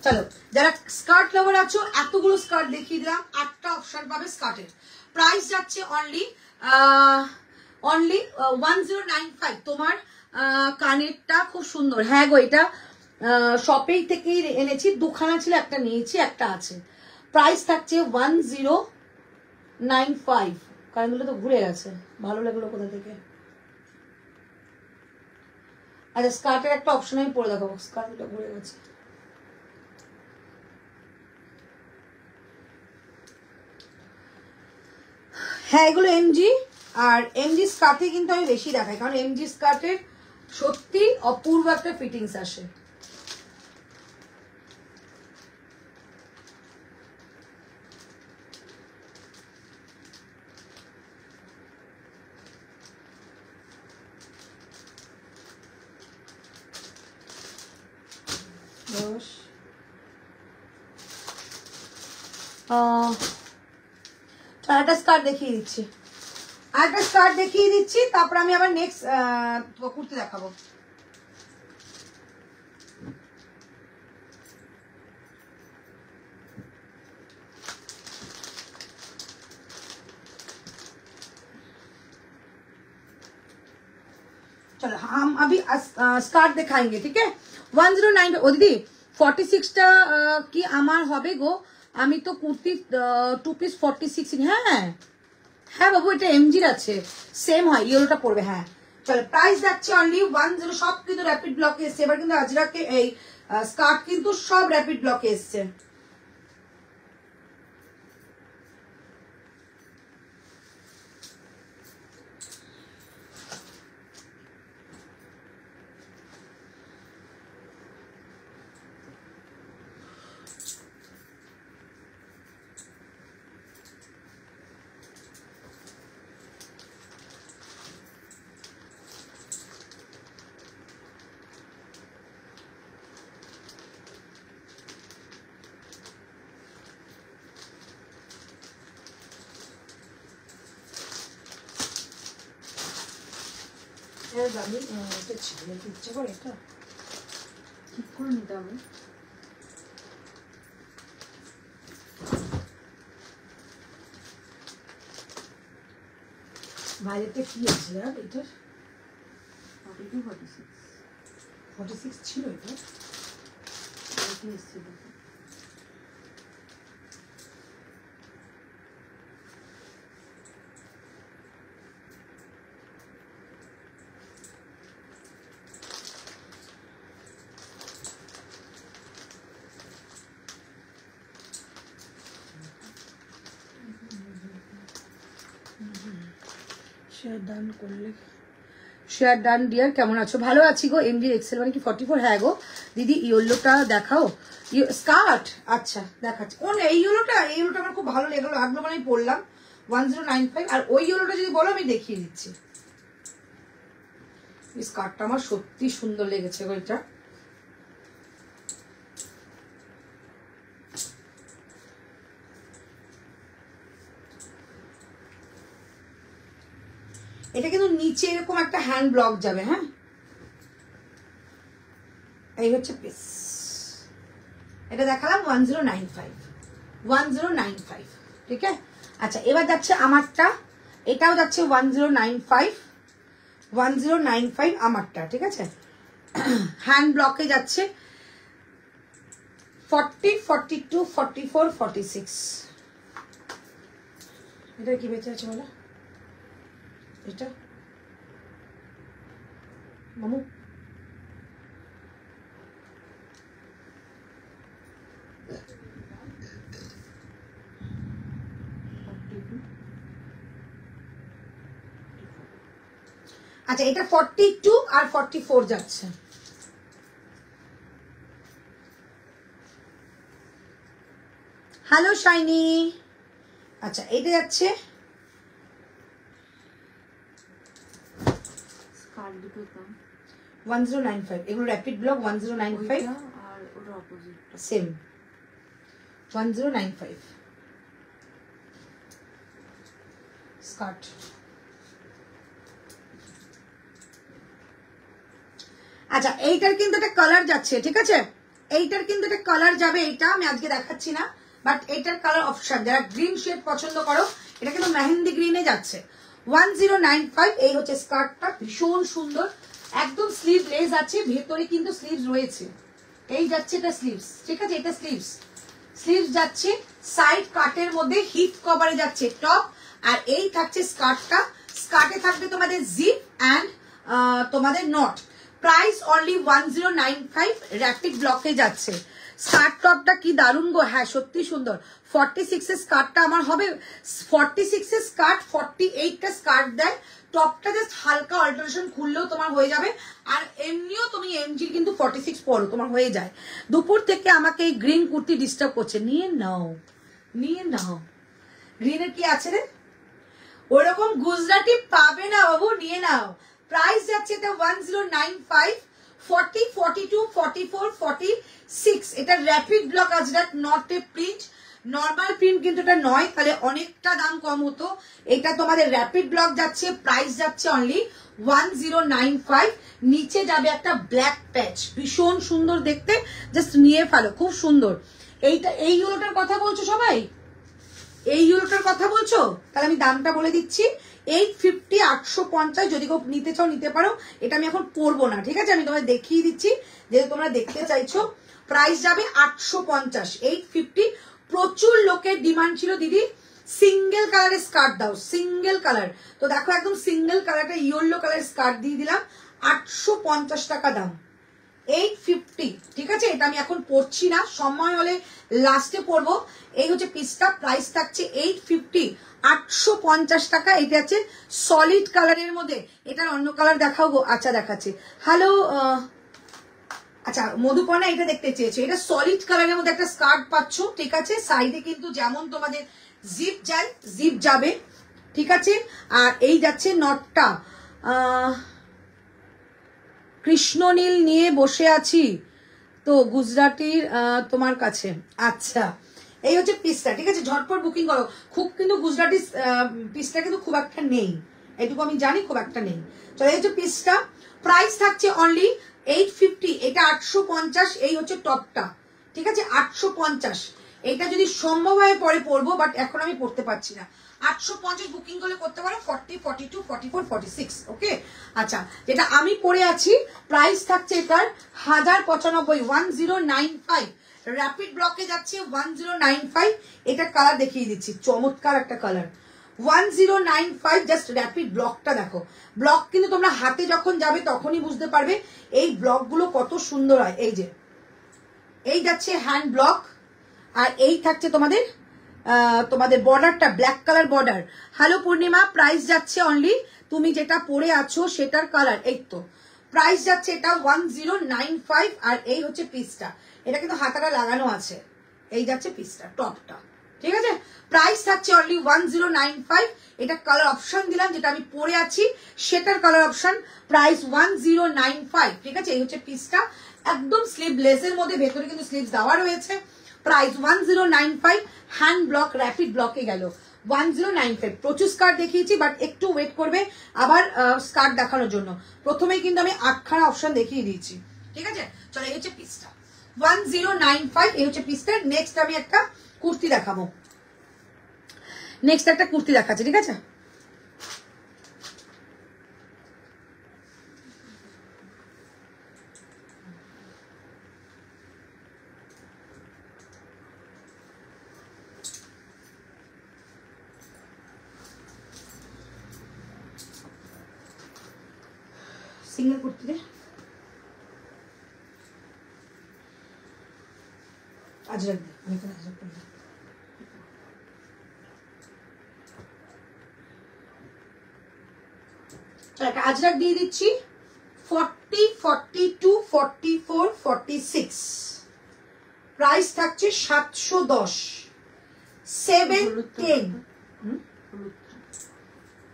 চলো যারা স্কার্ট লাভার আছো, এতগুলো স্কার্ট দেখিয়ে দিলাম, 8টা অপশন পাবে স্কার্টের। প্রাইস যাচ্ছে অনলি 1095। তোমার কানেরটা খুব সুন্দর, হ্যাঁ গো, এটা শপেই থেকেই এনেছি, দুখানা ছিল, একটা নিয়েছি, একটা আছে। প্রাইস থাকছে 1095। কারেন্টগুলো তো ঘুরে গেছে, ভালো লাগলো কোথা থেকে। আচ্ছা স্কার্টের একটা অপশন আমি পরে দেখাবো, স্কার্টটা ঘুরে গেছে। হ্যাঁ এগুলো এমজি, আর এমজি স্কার্টে কিন্তু আমি বেশি দেখাই, কারণ এমজি স্কার্টের সত্যি অপূর্ব একটা ফিটিংস আসে। একটা স্কার্ট দেখিয়ে দিচ্ছি, আরেকটা স্কার্ট দেখিয়ে দিচ্ছি, তারপর আমি আবার নেক্সট কুর্তি দেখাবো। चलो हम अभी स्कार्ट दिखाएंगे, ठीक है। 109 ও দিদি 46টা কি আমার হবে গো, আমি তো কুর্তি 2 পিস 46। হ্যাঁ হ্যাঁ বাবু, এটা এমজির আছে, সেম হয়, ইয়েলোটা পড়বে। হ্যাঁ চলো প্রাইস যাচ্ছে অনলি 10। সব কিন্তু র্যাপিড ব্লকে এসছে, এবার কিন্তু আজরাকে এই স্কার্ট কিন্তু সব র্যাপিড ব্লকে এসছে। আমি এটা ছিল ইচ্ছে করে, এটা ঠিক করে নিতে হবে। বাইরেতে কি আছে আর এটার 46 ছিল, এটা এসছে দেখো। শেয়ার ডান করলে শেয়ার ডান ডিয়ার, কেমন আছো? ভালো আছি গো। এমডি এক্সেল মানে কি 44? হ্যাঁ গো দিদি, ইয়েলোটা দেখাও। স্কার্ট আচ্ছা দেখাচ্ছি। কোন এই ইয়েলোটা? এই ইয়েলোটা আমার খুব ভালো লাগলো, মানে আমি পরলাম 1095। আর ওই ইয়েলোটা যদি বলো আমি দেখিয়ে দিচ্ছি। এই স্কার্টটা আমার সত্যি সুন্দর লেগেছে গো। এটা এটা কিন্তু নিচে এরকম একটা হ্যান্ড ব্লক যাবে। হ্যাঁ, এই হচ্ছে পিস। এটা দেখালাম 1095 ঠিক আছে। আচ্ছা এবার যাচ্ছে আমারটা, এটাও যাচ্ছে 1095 আমারটা, ঠিক আছে। হ্যান্ড ব্লকে যাচ্ছে 40, 42, 44, 46। এটা কি বেঁচে আছে বলো এটা মামু? আচ্ছা এটা 42 আর 44 যাচ্ছে। Hello shiny. আচ্ছা এটা যাচ্ছে 1095। এগুলো র্যাপিড ব্লক 1095 আর ওটা অপোজিট সেম 1095 স্কার্ট। আচ্ছা এইটার কিন্তু একটা কালার যাচ্ছে, ঠিক আছে। এইটার কিন্তু একটা কালার যাবে, এইটা আমি আজকে দেখাচ্ছি না, বাট এটার কালার অপশন যারা গ্রিন শেড পছন্দ করো, এটা কিন্তু মেহেন্দি গ্রিনে যাচ্ছে 1095। এই হচ্ছে স্কার্টটা, ভীষণ সুন্দর, একদম স্লিভলেস আছে, ভেতরে কিন্তু স্লিভস রয়েছে। এই যাচ্ছে এটা স্লিভস, ঠিক আছে। এটা স্লিভস যাচ্ছে, সাইড কাটের মধ্যে হিপ কভারে যাচ্ছে টপ, আর এই থাকছে স্কার্টটা। স্কার্টে থাকবে তোমাদের জিপ অ্যান্ড তোমাদের নট। প্রাইস অনলি 1095, র্যাপিড ব্লকে যাচ্ছে। স্কার্ট টপটা কি দারুণ গো। হ্যাঁ সত্যি সুন্দর। 46 এর স্কার্টটা আমার হবে, 46 এর স্কার্ট 48টা স্কার্ট দেয়। টপটা জাস্ট হালকা অল্টারেশন খুললেও তোমার হয়ে যাবে। আর এমনিও তুমি এমজির কিন্তু 46 পরো, তোমার হয়ে যায়। দুপুর থেকে আমাকে এই গ্রিন কুর্তি ডিস্টার্ব করছে, নিয়ে নাও নিয়ে নাও। গ্রিনের কি আছে রে? ওরকম গুজরাটি পাবে না বাবু, নিয়ে নাও। প্রাইস যাচ্ছে এটা 1095, 40, 42, 44, 46। এটা rapid block Ajrak, not a print. Normal print কিন্তু এটা নয়, তাহলে অনেকটা দাম কম হতো। এটা তোমাদের র্যাপিড ব্লক যাচ্ছে, প্রাইস যাচ্ছে অনলি 1095। নিচে যাবে একটা ব্ল্যাক প্যাচ, ভীষণ সুন্দর দেখতে, জাস্ট নিয়ে ফেলো, খুব সুন্দর। এইটা এই ইউলোটার কথা বলছো সবাই? এই ইউলোটার কথা বলছো? তাহলে আমি দামটা বলে দিচ্ছি, 850, 850। যদি কেউ নিতে চাও নিতে পারো। এটা আমি এখন পরবো না, ঠিক আছে, আমি তোমায় দেখিয়ে দিচ্ছি যেহেতু তোমরা দেখতে চাইছো। প্রাইস যাবে 850, 850। প্রচুর লোকের ডিমান্ড ছিল দিদি সিঙ্গেল কালারের স্কার্ট দাও, সিঙ্গেল কালার। তো দেখো একদম সিঙ্গেল কালারটা ইয়েলো কালারের স্কার্ট দিয়ে দিলাম, 850 টাকা দাম, 850, ঠিক আছে। এটা আমি এখন পরছি না, সময় হলে লাস্টে পরবো। এই হচ্ছে পিসটা, প্রাইস থাকছে 850, 850 টাকা। এটা আছে সলিড কালারের মধ্যে। এটার অন্য কালার দেখাও গো। আচ্ছা দেখাচ্ছি। হ্যালো আচ্ছা মধুপর্ণা এটা দেখতে চেয়েছো। এটা সলিড কালারের মধ্যে একটা স্কার্ট পাচ্ছ, ঠিক আছে। সাইডে কিন্তু যেমন তোমাদের জিপ যায়, জিপ যাবে, ঠিক আছে। আর এই যাচ্ছে নটটা, কৃষ্ণনীল নিয়ে বসে আছি তো গুজরাটির তোমার কাছে। আচ্ছা এই হচ্ছে পিসটা, ঠিক আছে। ঝটপট বুকিং করো। খুব কিন্তু গুজরাটি পিসটা কিন্তু খুব একটা নেই, এটুকু আমি জানি, খুব একটা নেই। চলো এই হচ্ছে পিসটা, প্রাইস থাকছে অনলি 850। এটা 850। এই হচ্ছে টপটা, ঠিক আছে, 850। এইটা যদি সম্ভব হয় পরে পরবো, বাট এখন আমি পড়তে পারছি না। 850 বুকিং করলে করতে পারো, 40, 42, 44, 46। ওকে আচ্ছা, যেটা আমি পরে আছি প্রাইস থাকছে এটার 1095, 1095। র্যাপিড ব্লকে যাচ্ছে 1095। এটা কালার দেখিয়ে দিচ্ছি, চমৎকার একটা কালার, 1095। জাস্ট র্যাপিড ব্লকটা দেখো। ব্লক কিন্তু তোমরা হাতে যখন যাবে তখনই বুঝতে পারবে এই ব্লকগুলো কত সুন্দর হয়। এই যে এই যাচ্ছে হ্যান্ড ব্লক, আর এই থাকছে তোমাদের তোমাদের বর্ডারটা ব্ল্যাক কালার বর্ডার। হ্যালো পূর্ণিমা, প্রাইস যাচ্ছে অনলি, তুমি যেটা পরে আছো সেটার কালার, এই তো প্রাইস যাচ্ছে এটা 1095। আর এই হচ্ছে পিসটা, এটা কিন্তু হাতাটা লাগানো আছে, এই যাচ্ছে পিসটা টপটা, ঠিক আছে। প্রাইস থাকছে অনলি 1095। এটা কালার অপশন দিলাম, যেটা আমি পরে আছি সেটার কালার অপশন, প্রাইস 1095, ঠিক আছে। এই হচ্ছে পিসটা, একদম স্লিভলেসের মধ্যে, ভেতরে কিন্তু স্লিভস দেওয়া রয়েছে। প্রাইস 1095, হ্যান্ড ব্লক র্যাপিড ব্লকে গেল 1095। প্রচুর স্কার্ট দেখিয়েছি, বাট একটু ওয়েট করবে আবার স্কার্ট দেখানোর জন্য। প্রথমেই কিন্তু আমি 8খানা অপশন দেখিয়ে দিয়েছি, ঠিক আছে। চলো, এই হচ্ছে পিসটা 1095, এই হচ্ছে পিসটা। নেক্সট আমি একটা কুর্তি দেখাবো, নেক্সট একটা কুর্তি দেখাচ্ছি, ঠিক আছে। সিঙ্গেল কুর্তি দে, আজরাক দে, আমি তো আজরাক পরে যাবো। চলো, একটা আজরাক দিয়ে দিচ্ছি। 40, 42, 44, 46, প্রাইস থাকছে 710, 710।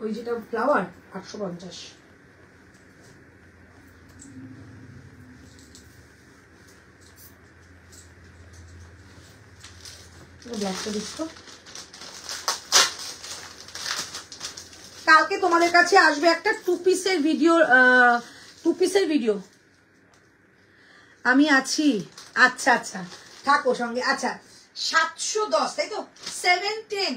ওই যেটা ফ্লাওয়ার 850। কালকে তোমাদের কাছে আসবে একটা টু পিসের ভিডিও, আমি আছি। আচ্ছা আচ্ছা, থাকো সঙ্গে। আচ্ছা, 710, তাই তো, 710।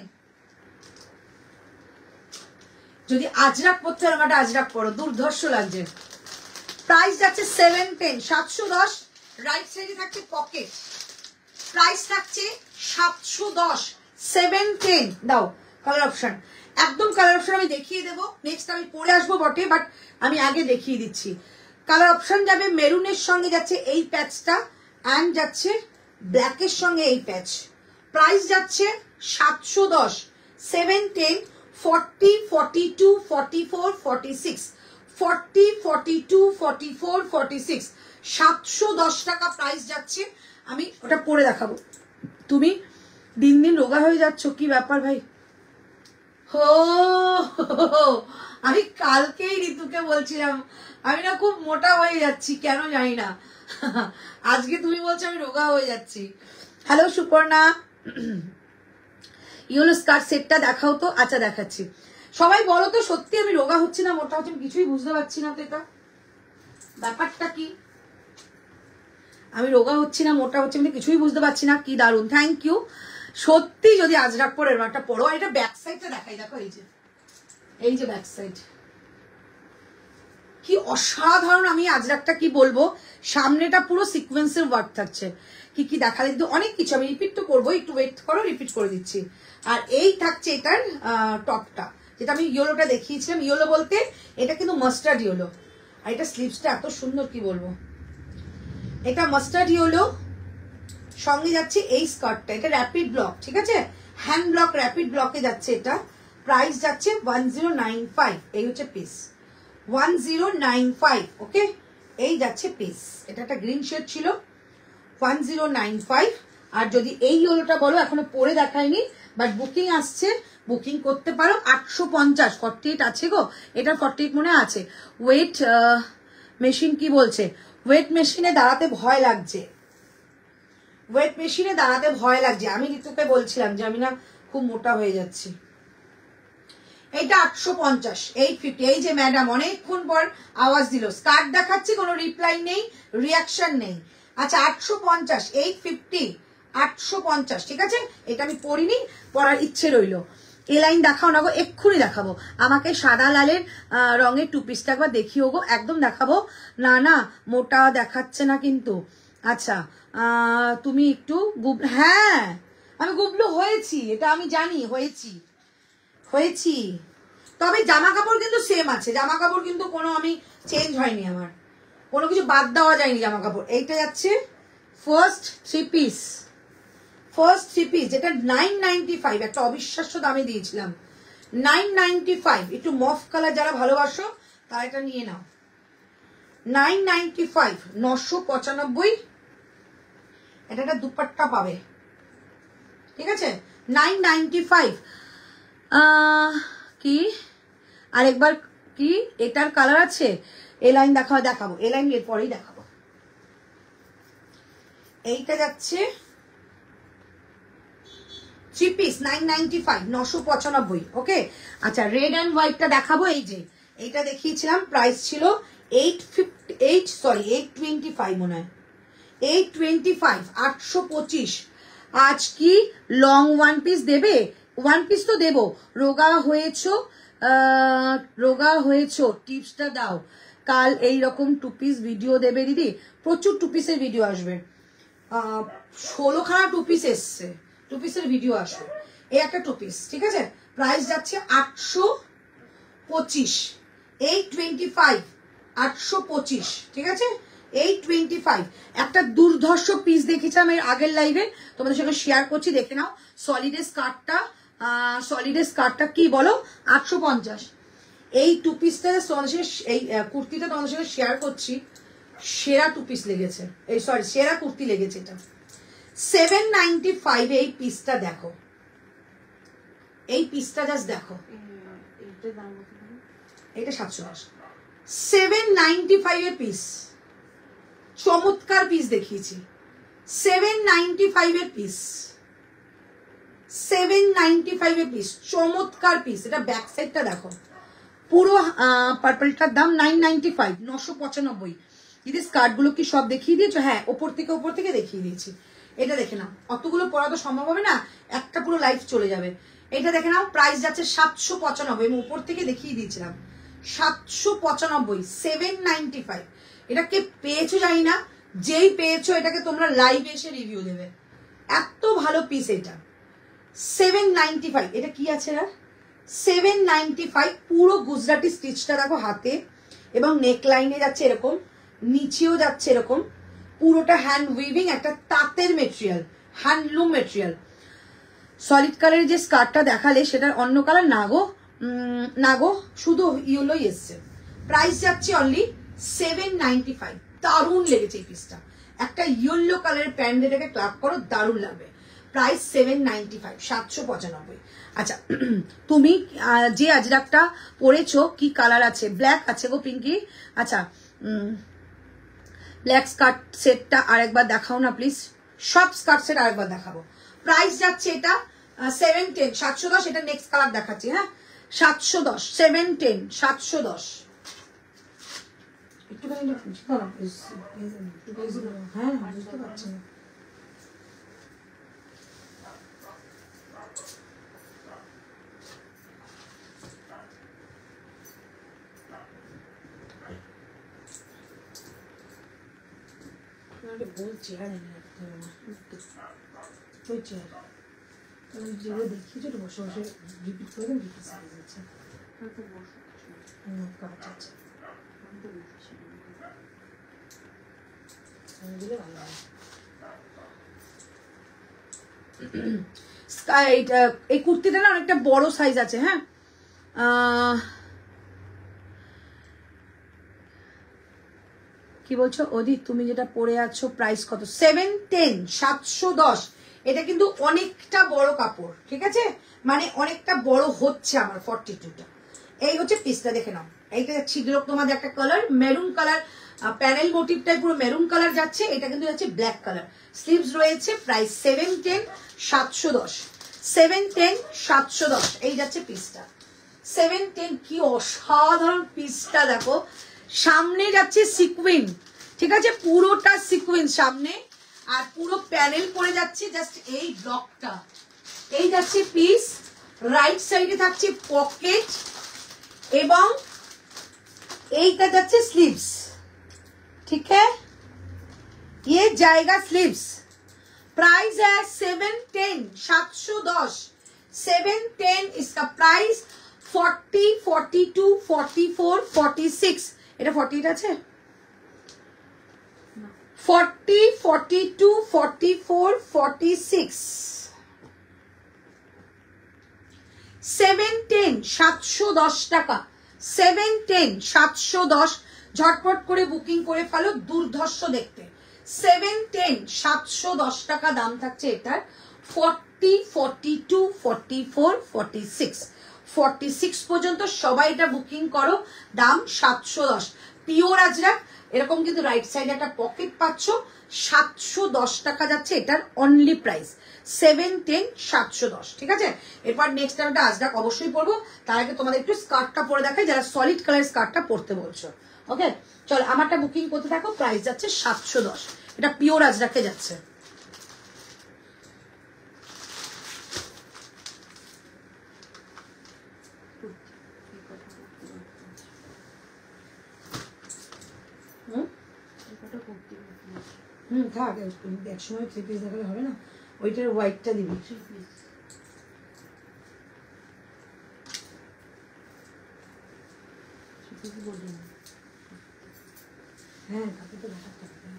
যদি আজরাক পড়তে হবে, একটা আজরাক পড়ো, দুর্ধর্ষ লাগছে। প্রাইস যাচ্ছে 710, 710। রাইট সাইডে থাকছে পকেট, প্রাইস থাকছে 710, 710। দাও কালার অপশন, একদম কালার অপশন আমি দেখিয়ে দেবো, নেক্সট আমি পরে আসবো বটে, বাট আমি আগে দেখিয়ে দিচ্ছি। কালার অপশন যাবে, মেরুনের সঙ্গে যাচ্ছে এই প্যাচটা, অ্যান্ড যাচ্ছে ব্ল্যাকের সঙ্গে এই প্যাচ। প্রাইস যাচ্ছে 710, 710, 40, 42, 44, 46, 40, 42, 44, 46, 710 টাকা প্রাইস যাচ্ছে। আমি ওটা পরে দেখাবো। তুমি দিন দিন রোগা হয়ে যাচ্ছ, কি ব্যাপার ভাই? হো, আমি কালকেই ঋতুকে বলছিলাম আমি না খুব মোটা হয়ে যাচ্ছি, কেন জানি না। আজকে তুমি বলছো আমি রোগা হয়ে যাচ্ছি। হ্যালো সুপর্ণা, ইয়েলো স্কার্ট সেটটা দেখাও তো। আচ্ছা দেখাচ্ছি। সবাই বলো তো, সত্যি আমি রোগা হচ্ছি না মোটা হচ্ছে, আমি কিছুই বুঝতে পারছি না তো, এটা ব্যাপারটা কি? আমি রোগা হচ্ছি না মোটা হচ্ছে, আমি কিছুই বুঝতে পারছি না। কি দারুণ, থ্যাংক ইউ। সত্যি যদি আজরাক পরে একটা পড়ো। এটা ব্যাক সাইডটা দেখাই, দেখো এই যে ব্যাক সাইড, কি অসাধারণ। আমি আজরাকটা কি বলবো, সামনেটা পুরো সিকোয়েন্সের ওয়ার্ক থাকছে। কি কি দেখালে কিন্তু অনেক কিছু, আমি রিপিট তো করবো, একটু ওয়েট করো, রিপিট করে দিচ্ছি। আর এই থাকছে এটার টপটা, যেটা আমি ইয়েলোটা দেখিয়েছিলাম। ইয়েলো বলতে এটা কিন্তু মাস্টার্ড ইয়েলো, আর এটা স্লিভসটা এত সুন্দর, কি বলবো। এটা মাস্টার্ড ইয়েলো, সঙ্গে যাচ্ছে এই স্কার্টটা, এটা র্যাপিড ব্লক, ঠিক আছে, হ্যান্ড ব্লক র্যাপিড ব্লকে যাচ্ছে এটা। প্রাইস যাচ্ছে 1095, এই হচ্ছে পিস 1095, ওকে। এই যাচ্ছে পিস, এটা একটা গ্রিন শেড ছিল, 1095। আর যদি এই ইয়েলোটা বলো, এখনো পরে দেখায়নি, বাট বুকিং আসছে, বুকিং করতে পারো। 850, 48 আছে গো, এটা 48 মনে আছে। ওয়েট মেশিন কি বলছে? ওয়েট মেশিনে দাঁড়াতে ভয় লাগছে, ওয়েট মেশিনে দাঁড়াতে ভয় লাগছে। আমি ঋতুকে বলছিলাম যে আমি না খুব মোটা হয়ে যাচ্ছি। এইটা 850, 850। এই যে ম্যাডাম অনেকক্ষণ পর আওয়াজ দিল, স্কার্ট দেখাচ্ছি, কোনো রিপ্লাই নেই, রিয়াকশন নেই। আচ্ছা 850, 850, 850, ঠিক আছে। এটা আমি পরিনি, পরার ইচ্ছে রইলো। এ লাইন দেখাও না গো, এক্ষুনি দেখাবো। আমাকে সাদা লালের রঙের টু পিসটা একবার দেখিও গো, একদম দেখাবো। না না মোটা দেখাচ্ছে না কিন্তু। আচ্ছা তুমি একটু হ্যাঁ আমি গুবলু হয়েছি, এটা আমি জানি, হয়েছি। তবে জামা কাপড় কিন্তু সেম আছে, জামা কাপড় কিন্তু কোনো আমি চেঞ্জ হয়নি, আমার কোনো কিছু বাদ দেওয়া যায়নি জামা কাপড়। এইটা যাচ্ছে first three piece, first 3 piece, যেটা 995, একটা অবিশ্বাস্য দামে দিয়েছিলাম 995। একটু মফ কালার যারা ভালোবাসো তারা এটা নিয়ে নাও। 995, 995। এটা একটা দুপাট্টা পাবে, ঠিক আছে? 995। কি আরেকবার কি এটার কালার আছে? এ লাইন দেখাবো, এ লাইন এর পরেই দেখাবো। এইটা যাচ্ছে 3 পিস 995, 995। ওকে, আচ্ছা রেড অ্যান্ড হোয়াইটটা দেখাবো। এই যে এইটা দেখিয়েছিলাম, প্রাইস ছিল 825 মনে হয়, 825, 825। আজ কি লং ওয়ান পিস দেবে? ওয়ান পিস তো দেবো। রোগা হয়েছো টিপসটা দাও। কাল এইরকম 2 পিস ভিডিও দেবে দিদি? প্রচুর 2 পিসের ভিডিও আসবে, 16খানা 2 পিস এসছে, 2 পিসের ভিডিও আসবে। এই একটা 2 পিস, ঠিক আছে? প্রাইস যাচ্ছে 825, 825, 825, ঠিক আছে? 825। একটা দুর্ধর্ষ পিস দেখেছিলাম এর আগের লাইভে, তোমাদের সঙ্গে শেয়ার করছি, দেখে নাও। সলিডের স্কার্টটা কি বলো? 850। এই 2 পিসটা তোমাদের সঙ্গে, এই কুর্তিটা তোমাদের সঙ্গে শেয়ার করছি, সেরা 2 পিস লেগেছে, এই সরি সেরা কুর্তি লেগেছে এটা। 795 এই পিসটা দেখো, এই পিসটা জাস্ট দেখো, এটা 710। 795 এর পিস, চমৎকার পিস দেখিয়েছি। 795 এর পিস, 795 এর পিস, চমৎকার পিস। এটা ব্যাক সাইডটা দেখো, পুরো পার্পলটার দাম 995, 995। দিদি স্কার্ট গুলো কি সব দেখিয়ে দিয়েছো? হ্যাঁ, ওপর থেকে দেখিয়ে দিয়েছি। এটা দেখে নাও, অতগুলো পরা তো সম্ভব হবে না, একটা পুরো লাইফ চলে যাবে। এটা দেখে নাও, প্রাইস যাচ্ছে 795, আমি উপর থেকে দেখিয়ে দিয়েছিলাম 795, 795। এটা কে পেয়েছো জানি না, যেই পেয়েছো এটাকে তোমরা লাইভ এসে রিভিউ দেবে, এত ভালো পিস এটা। 795, এটা কি আছে না? 795, পুরো গুজরাটি স্টিচটা দেখো হাতে, এবং নেক লাইনে যাচ্ছে এরকম, নিচেও যাচ্ছে এরকম, পুরোটা হ্যান্ড উইভিং, একটা তাঁতের মেটেরিয়াল, হ্যান্ডলুম মেটেরিয়াল। সলিড কালারের যে স্কার্টটা দেখালে সেটার অন্য কালার না গো, শুধু ইয়েলোই এসছে। প্রাইস যাচ্ছে অনলি 795। দারুণ লেগেছে এই পিসটা, একটা ইয়েলো কালারের প্যান্ট এটাকে ক্লাব করো, দারুণ লাগবে। প্রাইস 795, 795। আচ্ছা, তুমি যে আজরাকটা পরেছো কি কালার আছে? ব্ল্যাক আছে গো পিঙ্কি। আচ্ছা, ব্ল্যাক স্কার্ট সেটটা আরেকবার দেখাও না প্লিজ, সব স্কার্ট সেট আরেকবার দেখাবো। প্রাইস যাচ্ছে এটা 710, 710। এটা নেক্সট কালার দেখাচ্ছি, হ্যাঁ 710, 710, 710। একটুখানি হ্যাঁ বুঝতে পারছি না। বল চেয়ার এনে রাখতে হবে না, ওই চেয়ার যেগুলো দেখিয়েছো তো বসে বসে রিপিট করে দেন, রিপিট সাইজ আছে। কাজ আছে এই কুর্তিটা না অনেকটা বড় সাইজ আছে। হ্যাঁ, কি বলছো ওদি? তুমি যেটা পরে আছো প্রাইস কত? 710, 710। এটা কিন্তু অনেকটা বড় কাপড়, ঠিক আছে? মানে অনেকটা বড় হচ্ছে আমার 42টা। এই হচ্ছে পিসটা, দেখে নাও। এইটা ছিদ্র তোমাদের একটা কালার, মেরুন কালার, প্যানেল মোটিভটাই পুরো মেরুন কালার যাচ্ছে। এটা কিন্তু যাচ্ছে ব্ল্যাক কালার, স্লিভস রয়েছে। প্রাইস 710, 710, 710, 710। এই যাচ্ছে পিসটা 710। কি অসাধারণ পিসটা দেখো, সামনে যাচ্ছে সিকুইন, ঠিক আছে? পুরোটা সিকুইন সামনে, আর পুরো প্যানেল পড়ে যাচ্ছে জাস্ট এই ব্লকটা। এই যাচ্ছে পিস, রাইট সাইডে থাকছে পকেট, এবং এইটা যাচ্ছে স্লিভস, ठीक है? ये जाएगा स्लीव्स। प्राइस है 710, 710, 710 इसका प्राइस। 40, 42, 44, 46। এটা 48 আছে? 40, 42, 44, 46। 710 710 টাকা, 710 710, ঝটপট করে বুকিং করে ফেলো, দুর্ধর্ষ দেখতে। 710 710 টাকা দাম থাকছে এটার। 40 42 44 46 46 পর্যন্ত সবাই এটা বুকিং করো, দাম 710। পিওর আজরাক, এরকম কিন্তু রাইট সাইডে একটা পকেট পাচ্ছ, 710 টাকা যাচ্ছে এটার অনলি প্রাইস। 710 710, ঠিক আছে। এরপর নেক্সট একটা আজরাক অবশ্যই পরবো, তার আগে তোমাদের একটু স্কার্টটা পরে দেখাই, যারা সলিড কালার স্কার্টটা পরতে বলছো। ওকে চলো, আমারটা বুকিং করতে থাকো, প্রাইস যাচ্ছে 710, এটা পিওর আজরাকে যাচ্ছে। থাক, একসময় 3 পিস দেখালে হবে না, ওইটার হোয়াইটটা দিবি। 3 পিস হ্যাঁ, কাপড় তো দেখাতে হবে।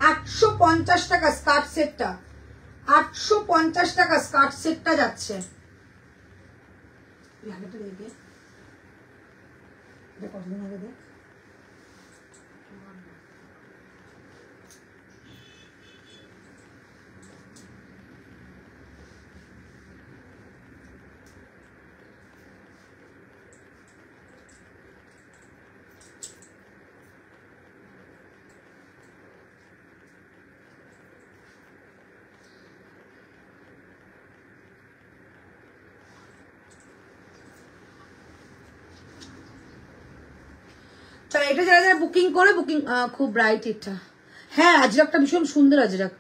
850 টাকা স্কার্ট সেটটা, 850 টাকা স্কার্ট সেটটা যাচ্ছে। আগেটা দেখে এটা কতদিন আগে দেখ, চলো এটা যারা যারা বুকিং করে বুকিং, খুব ব্রাইট এটা, হ্যাঁ আজরাকটা ভীষণ সুন্দর আজরাক।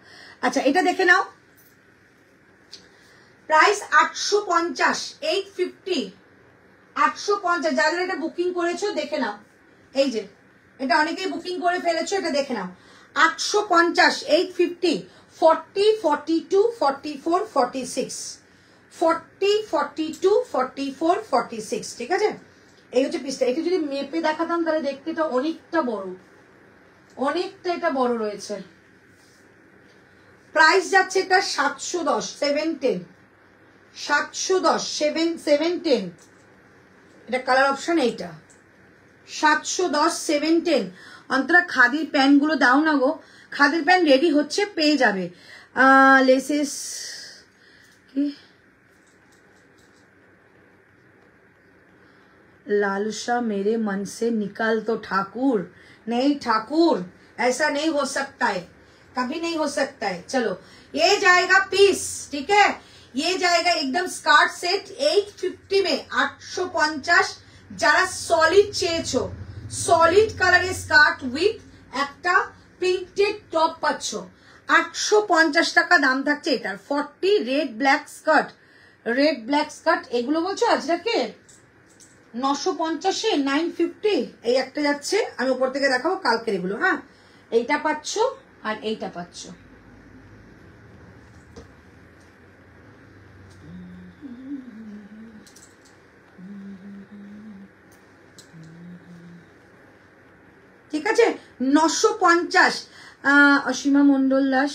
আচ্ছা এটা দেখে নাও, প্রাইস 850, 850, 850, যারা যারা এটা বুকিং করেছো দেখে নাও, এই যে এটা অনেকেই বুকিং করে ফেলেছো, এটা দেখে নাও। 850, 850, 40 42 44 46, 40 42 44 46, ঠিক আছে। এই হচ্ছে পিসটা। এটা যদি মেপে দেখাতাম তাহলে দেখতে এটা অনেকটা বড়, অনেকটা এটা বড় রয়েছে। প্রাইস যাচ্ছে এটা 710, 710, 710, 710, এটা কালার অপশন এইটা, 710 710। অন্তরা খাদির প্যান্ট গুলো দাও না গো, খাদির প্যান্ট রেডি হচ্ছে, পেয়ে যাবে। লেসেস কি लालसा मेरे मन से निकाल तो ठाकुर, नहीं ठाकुर ऐसा नहीं हो सकता है, कभी नहीं हो सकता है। चलो ये जाएगा पीस, ठीक है, ये जाएगा एकदम स्कार्ट सेट 850 में, 850। যারা সলিড চেয়েছো, সলিড কালারের স্কার্ট উইথ একটা প্রিন্টেড টপ পাচ্ছ, 850 টাকা দাম থাকছে এটার। 40 red black skirt, red black skirt এগুলো বলছো আজরাকে 950-এ 950, এই একটা যাচ্ছে, আমি উপর থেকে দেখাবো কালকের এগুলো। হ্যাঁ এইটা পাচ্ছ আর এইটা পাচ্ছ। ঠিক আছে 950। অসীমা মন্ডল দাস,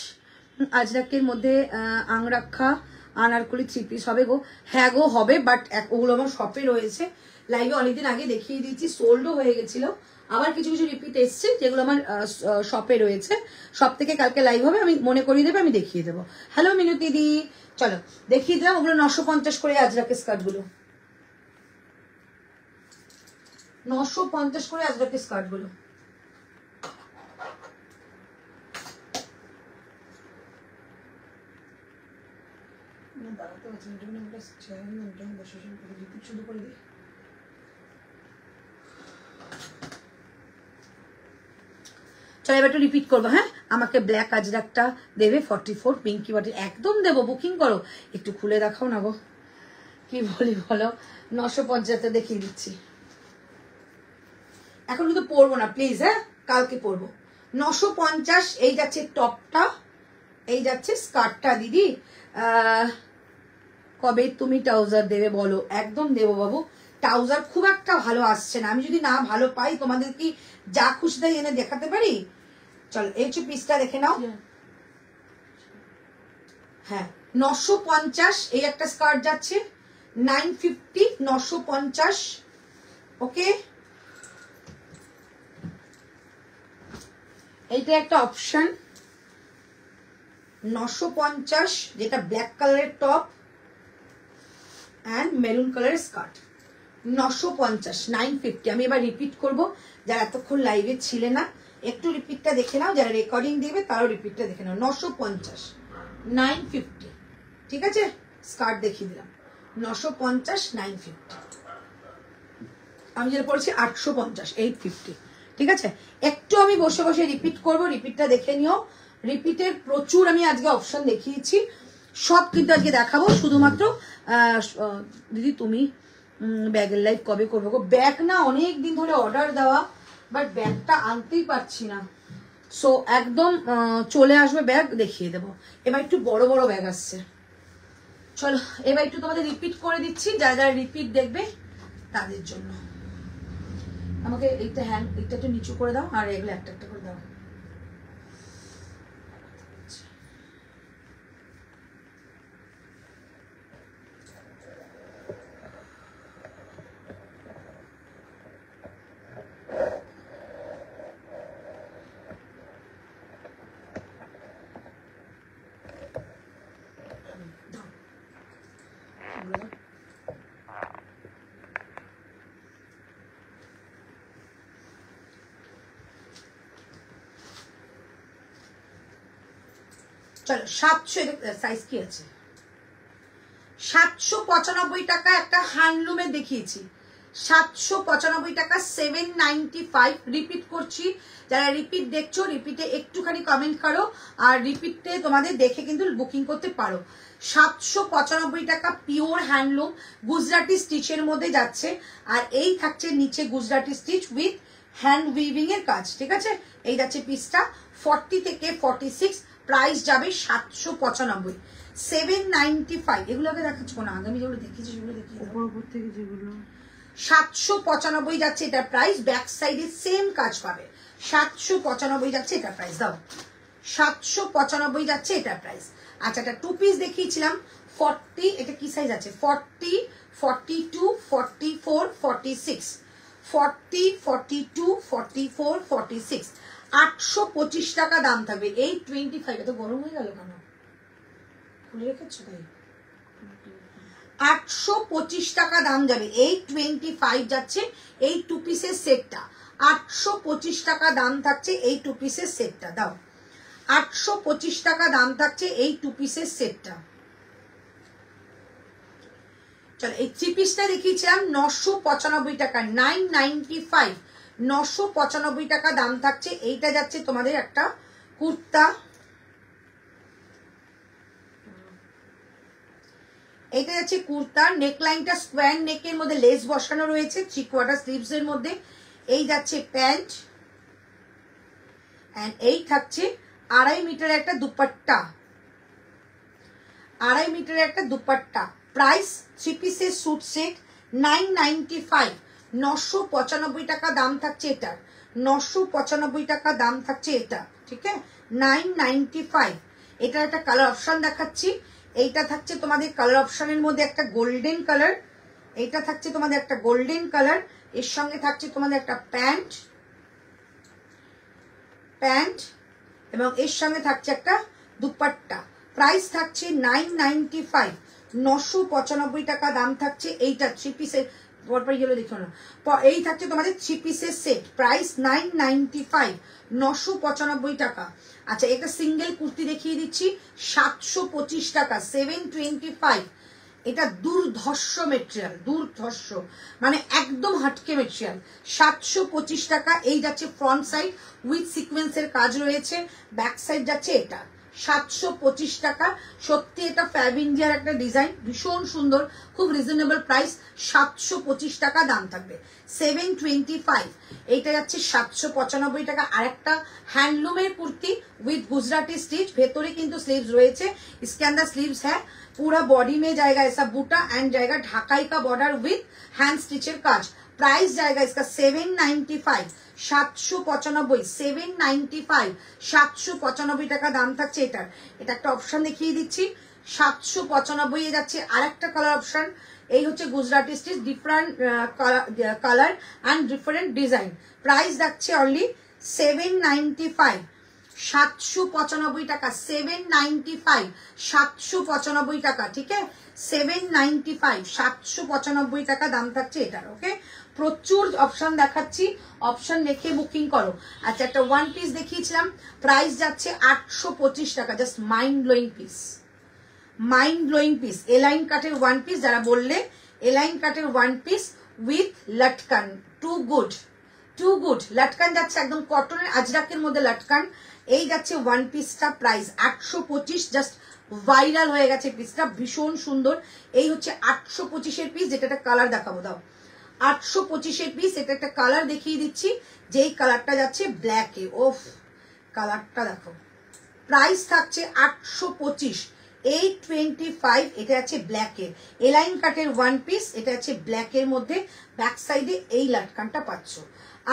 আজরাকের মধ্যে আংরাক্ষা আনারকলি 3 পিস হবে গো, হ্যাঁ গো হবে, বাট ওগুলো আমার শপে রয়েছে, লাইভে অনেকদিন আগে দেখিয়ে দিয়েছি, সোল্ডও হয়ে গেছিল, আবার কিছু কিছু রিপিট এসছে যেগুলো আমার শপে রয়েছে। সব থেকে কালকে লাইভ হবে, আমি মনে করিয়ে দেবো, আমি দেখিয়ে দেবো। হ্যালো মিনতি দি, চলো দেখিয়ে দিলাম ওগুলো 950 করে আজরাকের স্কার্ট গুলো, 950 করে আজরাকের স্কার্ট গুলো। দাঁড়াতে পারছি না, বসে শুধু করে দিই। চলো এবার একটু রিপিট করবো। হ্যাঁ আমাকে ব্ল্যাক আজরাকটা দেবে 44, পিঙ্কি বাটি একদম দেবো, বুকিং করো। একটু খুলে দেখাও না গো, কি বলি বলো, 950 দেখিয়ে দিচ্ছি। এখন কিন্তু পরবো না প্লিজ, হ্যাঁ কালকে পরবো। 950, এই যাচ্ছে টপটা, এই যাচ্ছে স্কার্টটা। দিদি কবে তুমি ট্রাউজার দেবে বলো? একদম দেবো বাবু, ট্রাউজার খুব একটা ভালো আসছে না, আমি যদি না ভালো পাই তোমাদের কি যা খুশি তাই এনে দেখাতে পারি? চলো এই যে পিসটা দেখে নাও। হ্যাঁ 950 এই একটা স্কার্ট যাচ্ছে 950 950 ওকে। এইটা একটা অপশন 950 যেটা ব্ল্যাক কালারের টপ এন্ড মেরুন কালারের স্কার্ট 950 950। আমি এবার রিপিট করব, যারা এতক্ষণ লাইভে ছিলে না একটু রিপিটটা দেখে নাও, যারা রেকর্ডিং দিবে তারাও রিপিটটা দেখে নাও। 950 950 ঠিক আছে, স্কার্ট দেখিয়ে দিলাম 950 950। আমি যেটা পড়ছি 850 850 ঠিক আছে। একটু আমি বসে বসে রিপিট করব, রিপিটটা দেখে নিও। রিপিটের প্রচুর আমি আজকে অপশন দেখিয়েছি, সব কিন্তু আজকে দেখাবো। শুধুমাত্র দিদি তুমি ব্যাগের লাইভ কবে করবো গো? ব্যাগ না অনেক দিন ধরে অর্ডার দেওয়া, বাট ব্যাগটা আনতেই পারছি না। সো একদম চলে আসবে ব্যাগ, দেখিয়ে দেবো। এবার একটু বড় বড় ব্যাগ আসছে। চলো এবার একটু তোমাদের রিপিট করে দিচ্ছি, যারা যারা রিপিট দেখবে তাদের জন্য। আমাকে এইটা হ্যান্ড এইটা একটু নিচু করে দাও, আর এগুলো একটা একটা করে দাও। চলো 700 সাইজ কি আছে 795 টাকা একটা হ্যান্ডলুমে দেখিয়েছি, 795 টাকা 795। রিপিট করছি, যারা রিপিট দেখছো রিপিটে একটুখানি কমেন্ট করো, আর রিপিটে তোমাদের দেখে কিন্তু বুকিং করতে পারো। 795 টাকা পিওর হ্যান্ডলুম গুজরাটি স্টিচের মধ্যে যাচ্ছে, আর এই থাকছে নিচে Gujarati stitch with hand weaving এর কাজ, ঠিক আছে। এই যাচ্ছে পিসটা 40 থেকে 46, প্রাইস যাবে 795 795। এগুলোকে দেখাচ্ছ না, আগামী যেগুলো দেখিয়েছি সেগুলো দেখিয়ে উপর থেকে যেগুলো 795 যাচ্ছে এটা প্রাইস। ব্যাক সাইডে সেম কাজ পাবে, 795 যাচ্ছে এটা প্রাইস। দাও 795 যাচ্ছে এটা প্রাইস। আচ্ছা এটা টু পিস দেখিয়েছিলাম 40, এটা কি সাইজ আছে 40 42 44 46 40 42 44 46 825 টাকা দাম থাকবে। 825 এত গরম হয়ে গেল কেন, খুলে রেখেছো তাই। 825 টাকা দাম যাবে, 825 যাচ্ছে এই টু পিসের সেটটা। 825 টাকা দাম থাকছে এই টু পিসের সেটটা। দাও 825 টাকা দাম থাকছে এই টু পিসের সেটটা। চলো এই থ্রি পিসটা দেখিয়েছিলাম 995 টাকা 995, 995 টাকা দাম থাকছে। এইটা যাচ্ছে তোমাদের একটা কুর্তা, এইটা যাচ্ছে কুর্তা। নেকলাইনটা স্কোয়ার নেকের মধ্যে লেস বসানো রয়েছে 3/4 স্লিভস এর মধ্যে। এই যাচ্ছে প্যান্ট, এন্ড এই থাকছে 2.5 মিটারের একটা দুপাট্টা, 2.5 মিটারের একটা দুপাট্টা। প্রাইস থ্রি পিসের স্যুট সেট 995, 995 টাকা দাম থাকছে এটার, 995 টাকা দাম থাকছে এটা, ঠিক আছে 995। এটার একটা কালার অপশন দেখাচ্ছি। এইটা থাকছে তোমাদের কালার অপশনের মধ্যে একটা গোল্ডেন কালার, এইটা থাকছে তোমাদের একটা গোল্ডেন কালার, এর সঙ্গে থাকছে তোমাদের একটা প্যান্ট এবং এর সঙ্গে থাকছে একটা দুপাট্টা। প্রাইস থাকছে 995, 995 টাকা দাম থাকছে এইটা থ্রি পিসের। পরপর গেলে দেখো না, এই থাকছে তোমাদের থ্রি পিসের সেট, প্রাইস 995, 995 টাকা। আচ্ছা একটা সিঙ্গেল কুর্তি দেখিয়ে দিচ্ছি 725 টাকা 725। এটা দুর্ধর্ষ মেটেরিয়াল, দুর্ধর্ষ মানে একদম হাটকে মেটেরিয়াল। 725 টাকা। এই যাচ্ছে ফ্রন্ট সাইড উইথ সিকোয়েন্সের কাজ রয়েছে, ব্যাক সাইড যাচ্ছে এটা 725 টাকা। সত্যি এটা ফ্যাব ইন্ডিয়ার একটা ডিজাইন, ভীষণ সুন্দর, খুব রিজনেবল প্রাইস। 725 টাকা দাম থাকবে 725। এইটা যাচ্ছে 795 টাকা। আরেকটা হ্যান্ডলুমের কুর্তি উইথ গুজরাটি स्टिच, ভেতরে কিন্তু স্লিভস রয়েছে, इसके अंदर स्लीव्स है, पूरा बॉडी में जाएगा ऐसा बूटा एंड जाएगा ढाकाई का border with hand Stitcher cause. Price जाएगा इसका 795, 795, 795, 795 টাকা দাম থাকছে এটার। এটা একটা অপশন দেখিয়ে দিচ্ছি, 795 এ যাচ্ছে। আর একটা কালার অপশন, এই হচ্ছে Gujarati stitch, different colour and different design. Price যাচ্ছে অনলি 795, 795 টাকা, 795, 795 টাকা, ঠিক আছে, 795, 795 টাকা দাম থাকছে এটার। ওকে, প্রচুর অপশন দেখাচ্ছি, অপশন দেখে বুকিং করো। আচ্ছা, একটা ওয়ান পিস দেখিয়েছিলাম, প্রাইস যাচ্ছে 825 টাকা, just mind blowing piece, mind blowing piece. A line কাটের ওয়ান পিস, যারা বললে এলাইন কাটের ওয়ান পিস উইথ লটকান, টু গুড, টু গুড। লটকান যাচ্ছে একদম কটনের আজরাকের মধ্যে লটকান। এই যাচ্ছে ওয়ান পিসটা, প্রাইস 825, জাস্ট ভাইরাল হয়ে গেছে পিসটা, ভীষণ সুন্দর। এই হচ্ছে 825-এর পিস, যেটা একটা কালার দেখাবো, দাও। 825-এর পিস, এটা একটা কালার দেখিয়ে দিচ্ছি, যেই কালারটা যাচ্ছে ব্ল্যাকে। ওফ, কালারটা দেখো। প্রাইস থাকছে 825, 825। এটা আছে ব্ল্যাকের এলাইন কাটের ওয়ান পিস, এটা আছে ব্ল্যাকের মধ্যে, ব্যাক সাইডে এই লাটকানটা পাচ্ছ।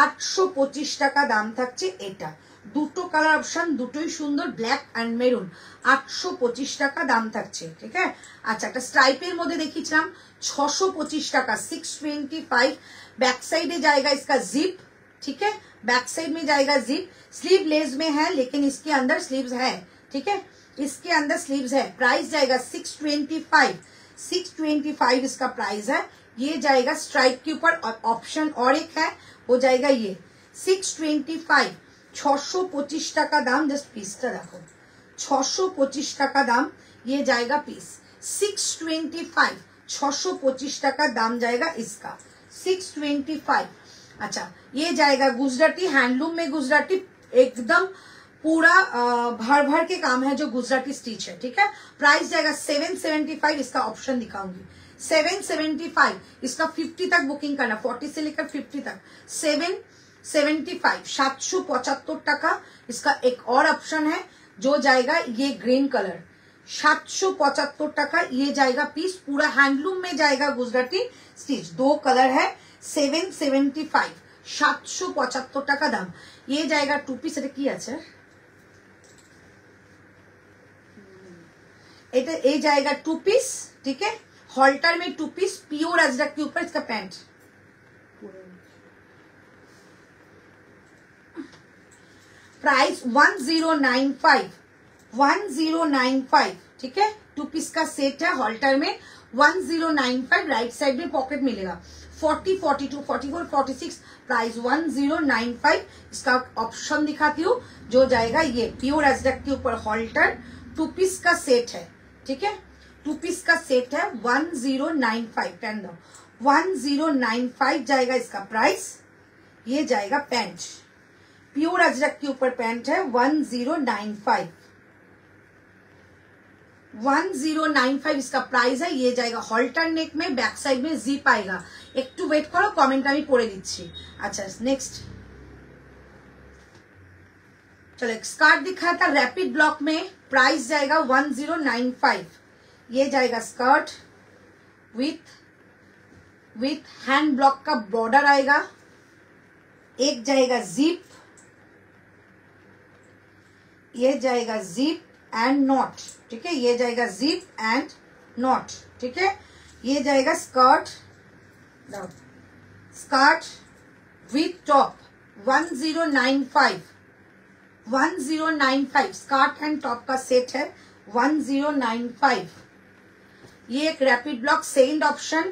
825 টাকা দাম থাকছে এটা। দুটো কালার অপশন, দুটোই সুন্দর, ব্ল্যাক অ্যান্ড মেরুন। 825 টাকা দাম থাকছে, ঠিক আছে। আচ্ছা, একটা স্ট্রাইপের মধ্যে দেখিয়েছিলাম 625 টাকা, 625। बैक साइड जाएगा इसका जिप, ठीक है, बैक साइड में जाएगा जिप, स्लीव लेस में है लेकिन इसके अंदर स्लीव्स है, ठीक है, इसके अंदर स्लीव्स है। प्राइस जाएगा 625, 625 इसका प्राइस है। ये जाएगा स्ट्राइप के ऊपर, ऑप्शन और एक है, हो जाएगा ये 625, 625 টাকা দাম। জাস্ট পিসটা দেখো, 625 টাকা দাম, ये जाएगा पीस 625, 625 টাকা দাম जाएगा इसका, 625। अच्छा, ये जाएगा गुजराती, हैंडलूम में गुजराती, एकदम पूरा भर भर के काम है जो गुजराती स्टिच है, ठीक है। प्राइस जाएगा 775, इसका ऑप्शन दिखाऊंगी, 775। इसका 50 तक बुकिंग करना, 40 से लेकर 50 तक, 775, 775 টাকা। इसका एक और ऑप्शन है जो जाएगा ये ग्रीन कलर, 775 টাকা, ये जाएगा पीस, पूरा हैंडलूम में जाएगा गुजराती स्टिच, दो कलर है, 775, 775 টাকা দাম। ये जाएगा टू पीस, এটা কি আছে, এটা ये जाएगा टू पीस, ठीक है, हॉल्टर में टू पीस, प्योर अजरक के ऊपर इसका पैंट। प्राइस 1095, 1095, ठीक है, टू पीस का सेट है, हॉल्टर में 1095। राइट साइड में पॉकेट मिलेगा, 40, 42, 44, 46, प्राइस 1095। इसका ऑप्शन दिखाती हूँ, जो जाएगा ये प्योर अजरक के ऊपर हॉल्टर, टू पीस का सेट है, ठीक है, टू पीस का सेट है, 1095। पेन दो, 1095 जाएगा इसका प्राइस। ये जाएगा पैंट, प्योर अजरक के ऊपर पैंट है, 1095, 1095 इसका प्राइस है। ये जाएगा हॉल्टर नेक में, बैक साइड में जिप आएगा। একটু ওয়েট করো, কমেন্ট আমি পড়ে দিচ্ছি। আচ্ছা, नेक्स्ट चलो, एक स्कर्ट दिखाया था रैपिड ब्लॉक में, प्राइस जाएगा 1095। ये जाएगा स्कर्ट विथ हैंड ब्लॉक का बॉर्डर आएगा, एक जाएगा जिप, ये जाएगा जिप एंड नॉट, ठीक है, ये जाएगा जिप एंड नॉट, ठीक है। ये जाएगा skirt, skirt with top, 1095, 1095 skirt and top का सेट है, 1095। ये एक रैपिड ब्लॉक सेल्ड ऑप्शन,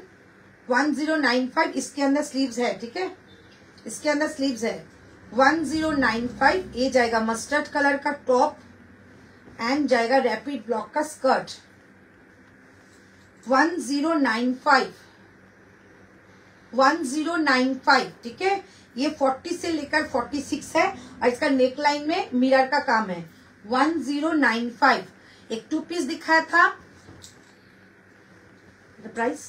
1095। इसके अंदर स्लीव्स है, ठीक है, इसके अंदर स्लीव्स है, 1095। ये जाएगा मस्टर्ड कलर का टॉप एंड जाएगा रैपिड ब्लॉक का स्कर्ट, 1095, 1095, ठीक है। ये 40 से लेकर 46 है और इसका नेक लाइन में मिरर का काम है, 1095। एक टू पीस दिखाया था, प्राइस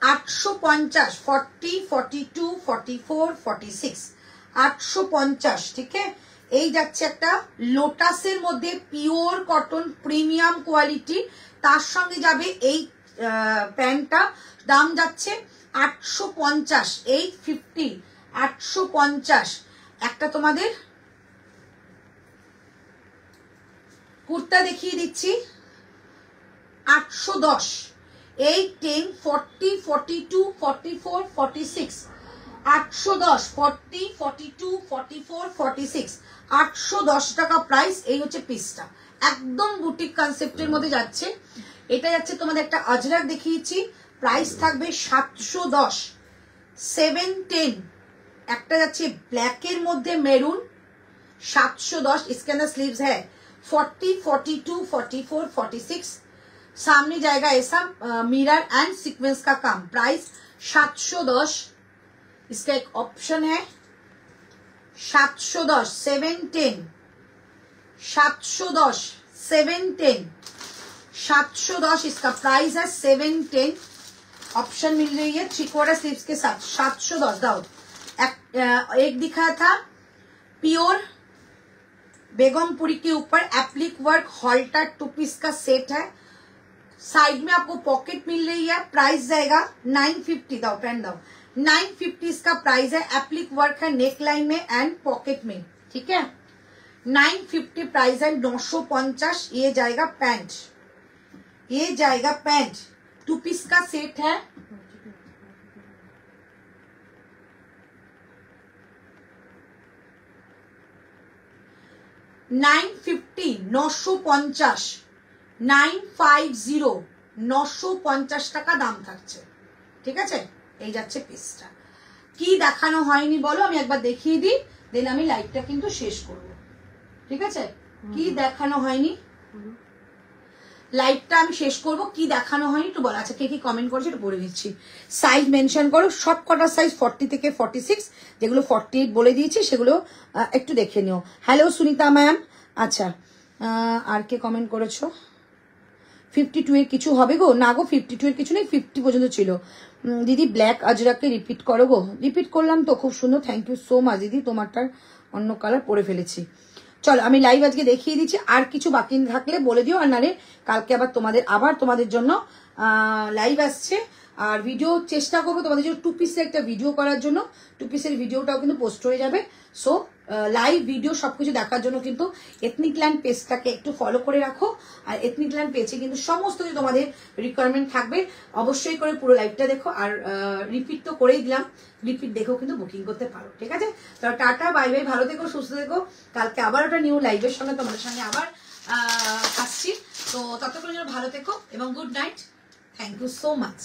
850, 40, 42, 44, 46, 850, ঠিক है। এই যাচ্ছে একটা লোটাসের মধ্যে পিওর কটন প্রিমিয়াম কোয়ালিটি, তার সঙ্গে যাবে এই প্যান্টটা, দাম যাচ্ছে 850, 850, 850। একটা তোমাদের কুর্তা দেখিয়ে দিচ্ছি 810, 8, 10, 40, 42, 44, 46, 810, 40, 42, 44, 46, 810 টাকা প্রাইস। এই হচ্ছে পিসটা, একদম বুটিক কনসেপ্টের মধ্যে যাচ্ছে। এটা যাচ্ছে তোমাদের একটা আজরাক দেখিয়েছি, প্রাইস থাকবে 710, 710। একটা যাচ্ছে ব্ল্যাকের মধ্যে মেরুন, 710। इसके अंदर स्लीव्स है 40, 42, 44, 46। सामने जाएगा ऐसा मिरर एंड सीक्वेंस का काम, प्राइस 710। इसका एक ऑप्शन है 710, 710, 710, 710, 710। इसका प्राइस है 710। ऑप्शन मिल रही है 3/4 स्लीव्स के साथ, 710 दाओ। एक दिखाया था प्योर बेगमपुरी के ऊपर एप्लिक वर्क हॉल्टर 2 पीस का सेट है। साइड में आपको पॉकेट मिल रही है, प्राइस जाएगा 950। दाओ पेन दाओ, 950 इसका प्राइस है। एप्लिक वर्क है नेक लाइन में एंड पॉकेट में, ठीक है। 950 प्राइस है। 950 ये जाएगा पैंट, ये जाएगा पैंट, 2 पीस का सेट है। $950, 950, 950, 950 টাকা দাম থাকছে, ঠিক আছে। এই যাচ্ছে পিসটা। কি দেখানো হয়নি বলো, আমি একবার দেখিয়ে দিই, দেন আমি লাইভটা কিন্তু শেষ করব, ঠিক আছে। কি দেখানো হয়নি, লাইভটা আমি শেষ করব, কি দেখানো হয়নি একটু বলো। আচ্ছা কে কি কমেন্ট করেছে একটু পড়ে দিচ্ছি। সাইজ মেনশন করো, শর্ট কটার সাইজ 40 থেকে 46, যেগুলো 48 বলে দিয়েছি সেগুলো একটু দেখে নিও। Hello Sunita ma'am. আচ্ছা আর কে কমেন্ট করেছো? 52 এর কিছু হবে গো? না গো 52 এর কিছু নেই, 50 পর্যন্ত ছিল। দিদি ব্ল্যাক আজরাকে রিপিট করো গো। রিপিট করলাম তো, খুব সুন্দর, থ্যাংক ইউ সো মাচ দিদি। তোমারটার অন্য কালার পরে ফেলেছি। চলো আমি লাইভ আজকে দেখিয়ে দিচ্ছি, আর কিছু বাকি থাকলে বলে দিও, আর নালে কালকে আবার তোমাদের জন্য লাইভ আসছে। আর ভিডিও চেষ্টা করবো তোমাদের জন্য 2 পিসের একটা ভিডিও করার জন্য। 2 পিসের ভিডিওটাও কিন্তু পোস্ট হয়ে যাবে। সো লাইভ ভিডিও সবকিছু দেখার জন্য কিন্তু এথনিক ল্যান্ড পেজটাকে একটু ফলো করে রাখো। আর এথনিক ল্যান্ড পেজে কিন্তু সমস্ত কিছু তোমাদের রিকোয়ারমেন্ট থাকবে, অবশ্যই করে পুরো লাইভটা দেখো। আর রিপিট তো করেই দিলাম, রিপিট দেখেও কিন্তু বুকিং করতে পারো, ঠিক আছে। তো টাটা বাই বাই, ভালো থেকো, সুস্থ থেকো। কালকে আবার একটা নিউ লাইভের সঙ্গে তোমাদের সঙ্গে আবার আসছি। তো ততক্ষণ ভালো থেকো এবং good night. Thank you so much.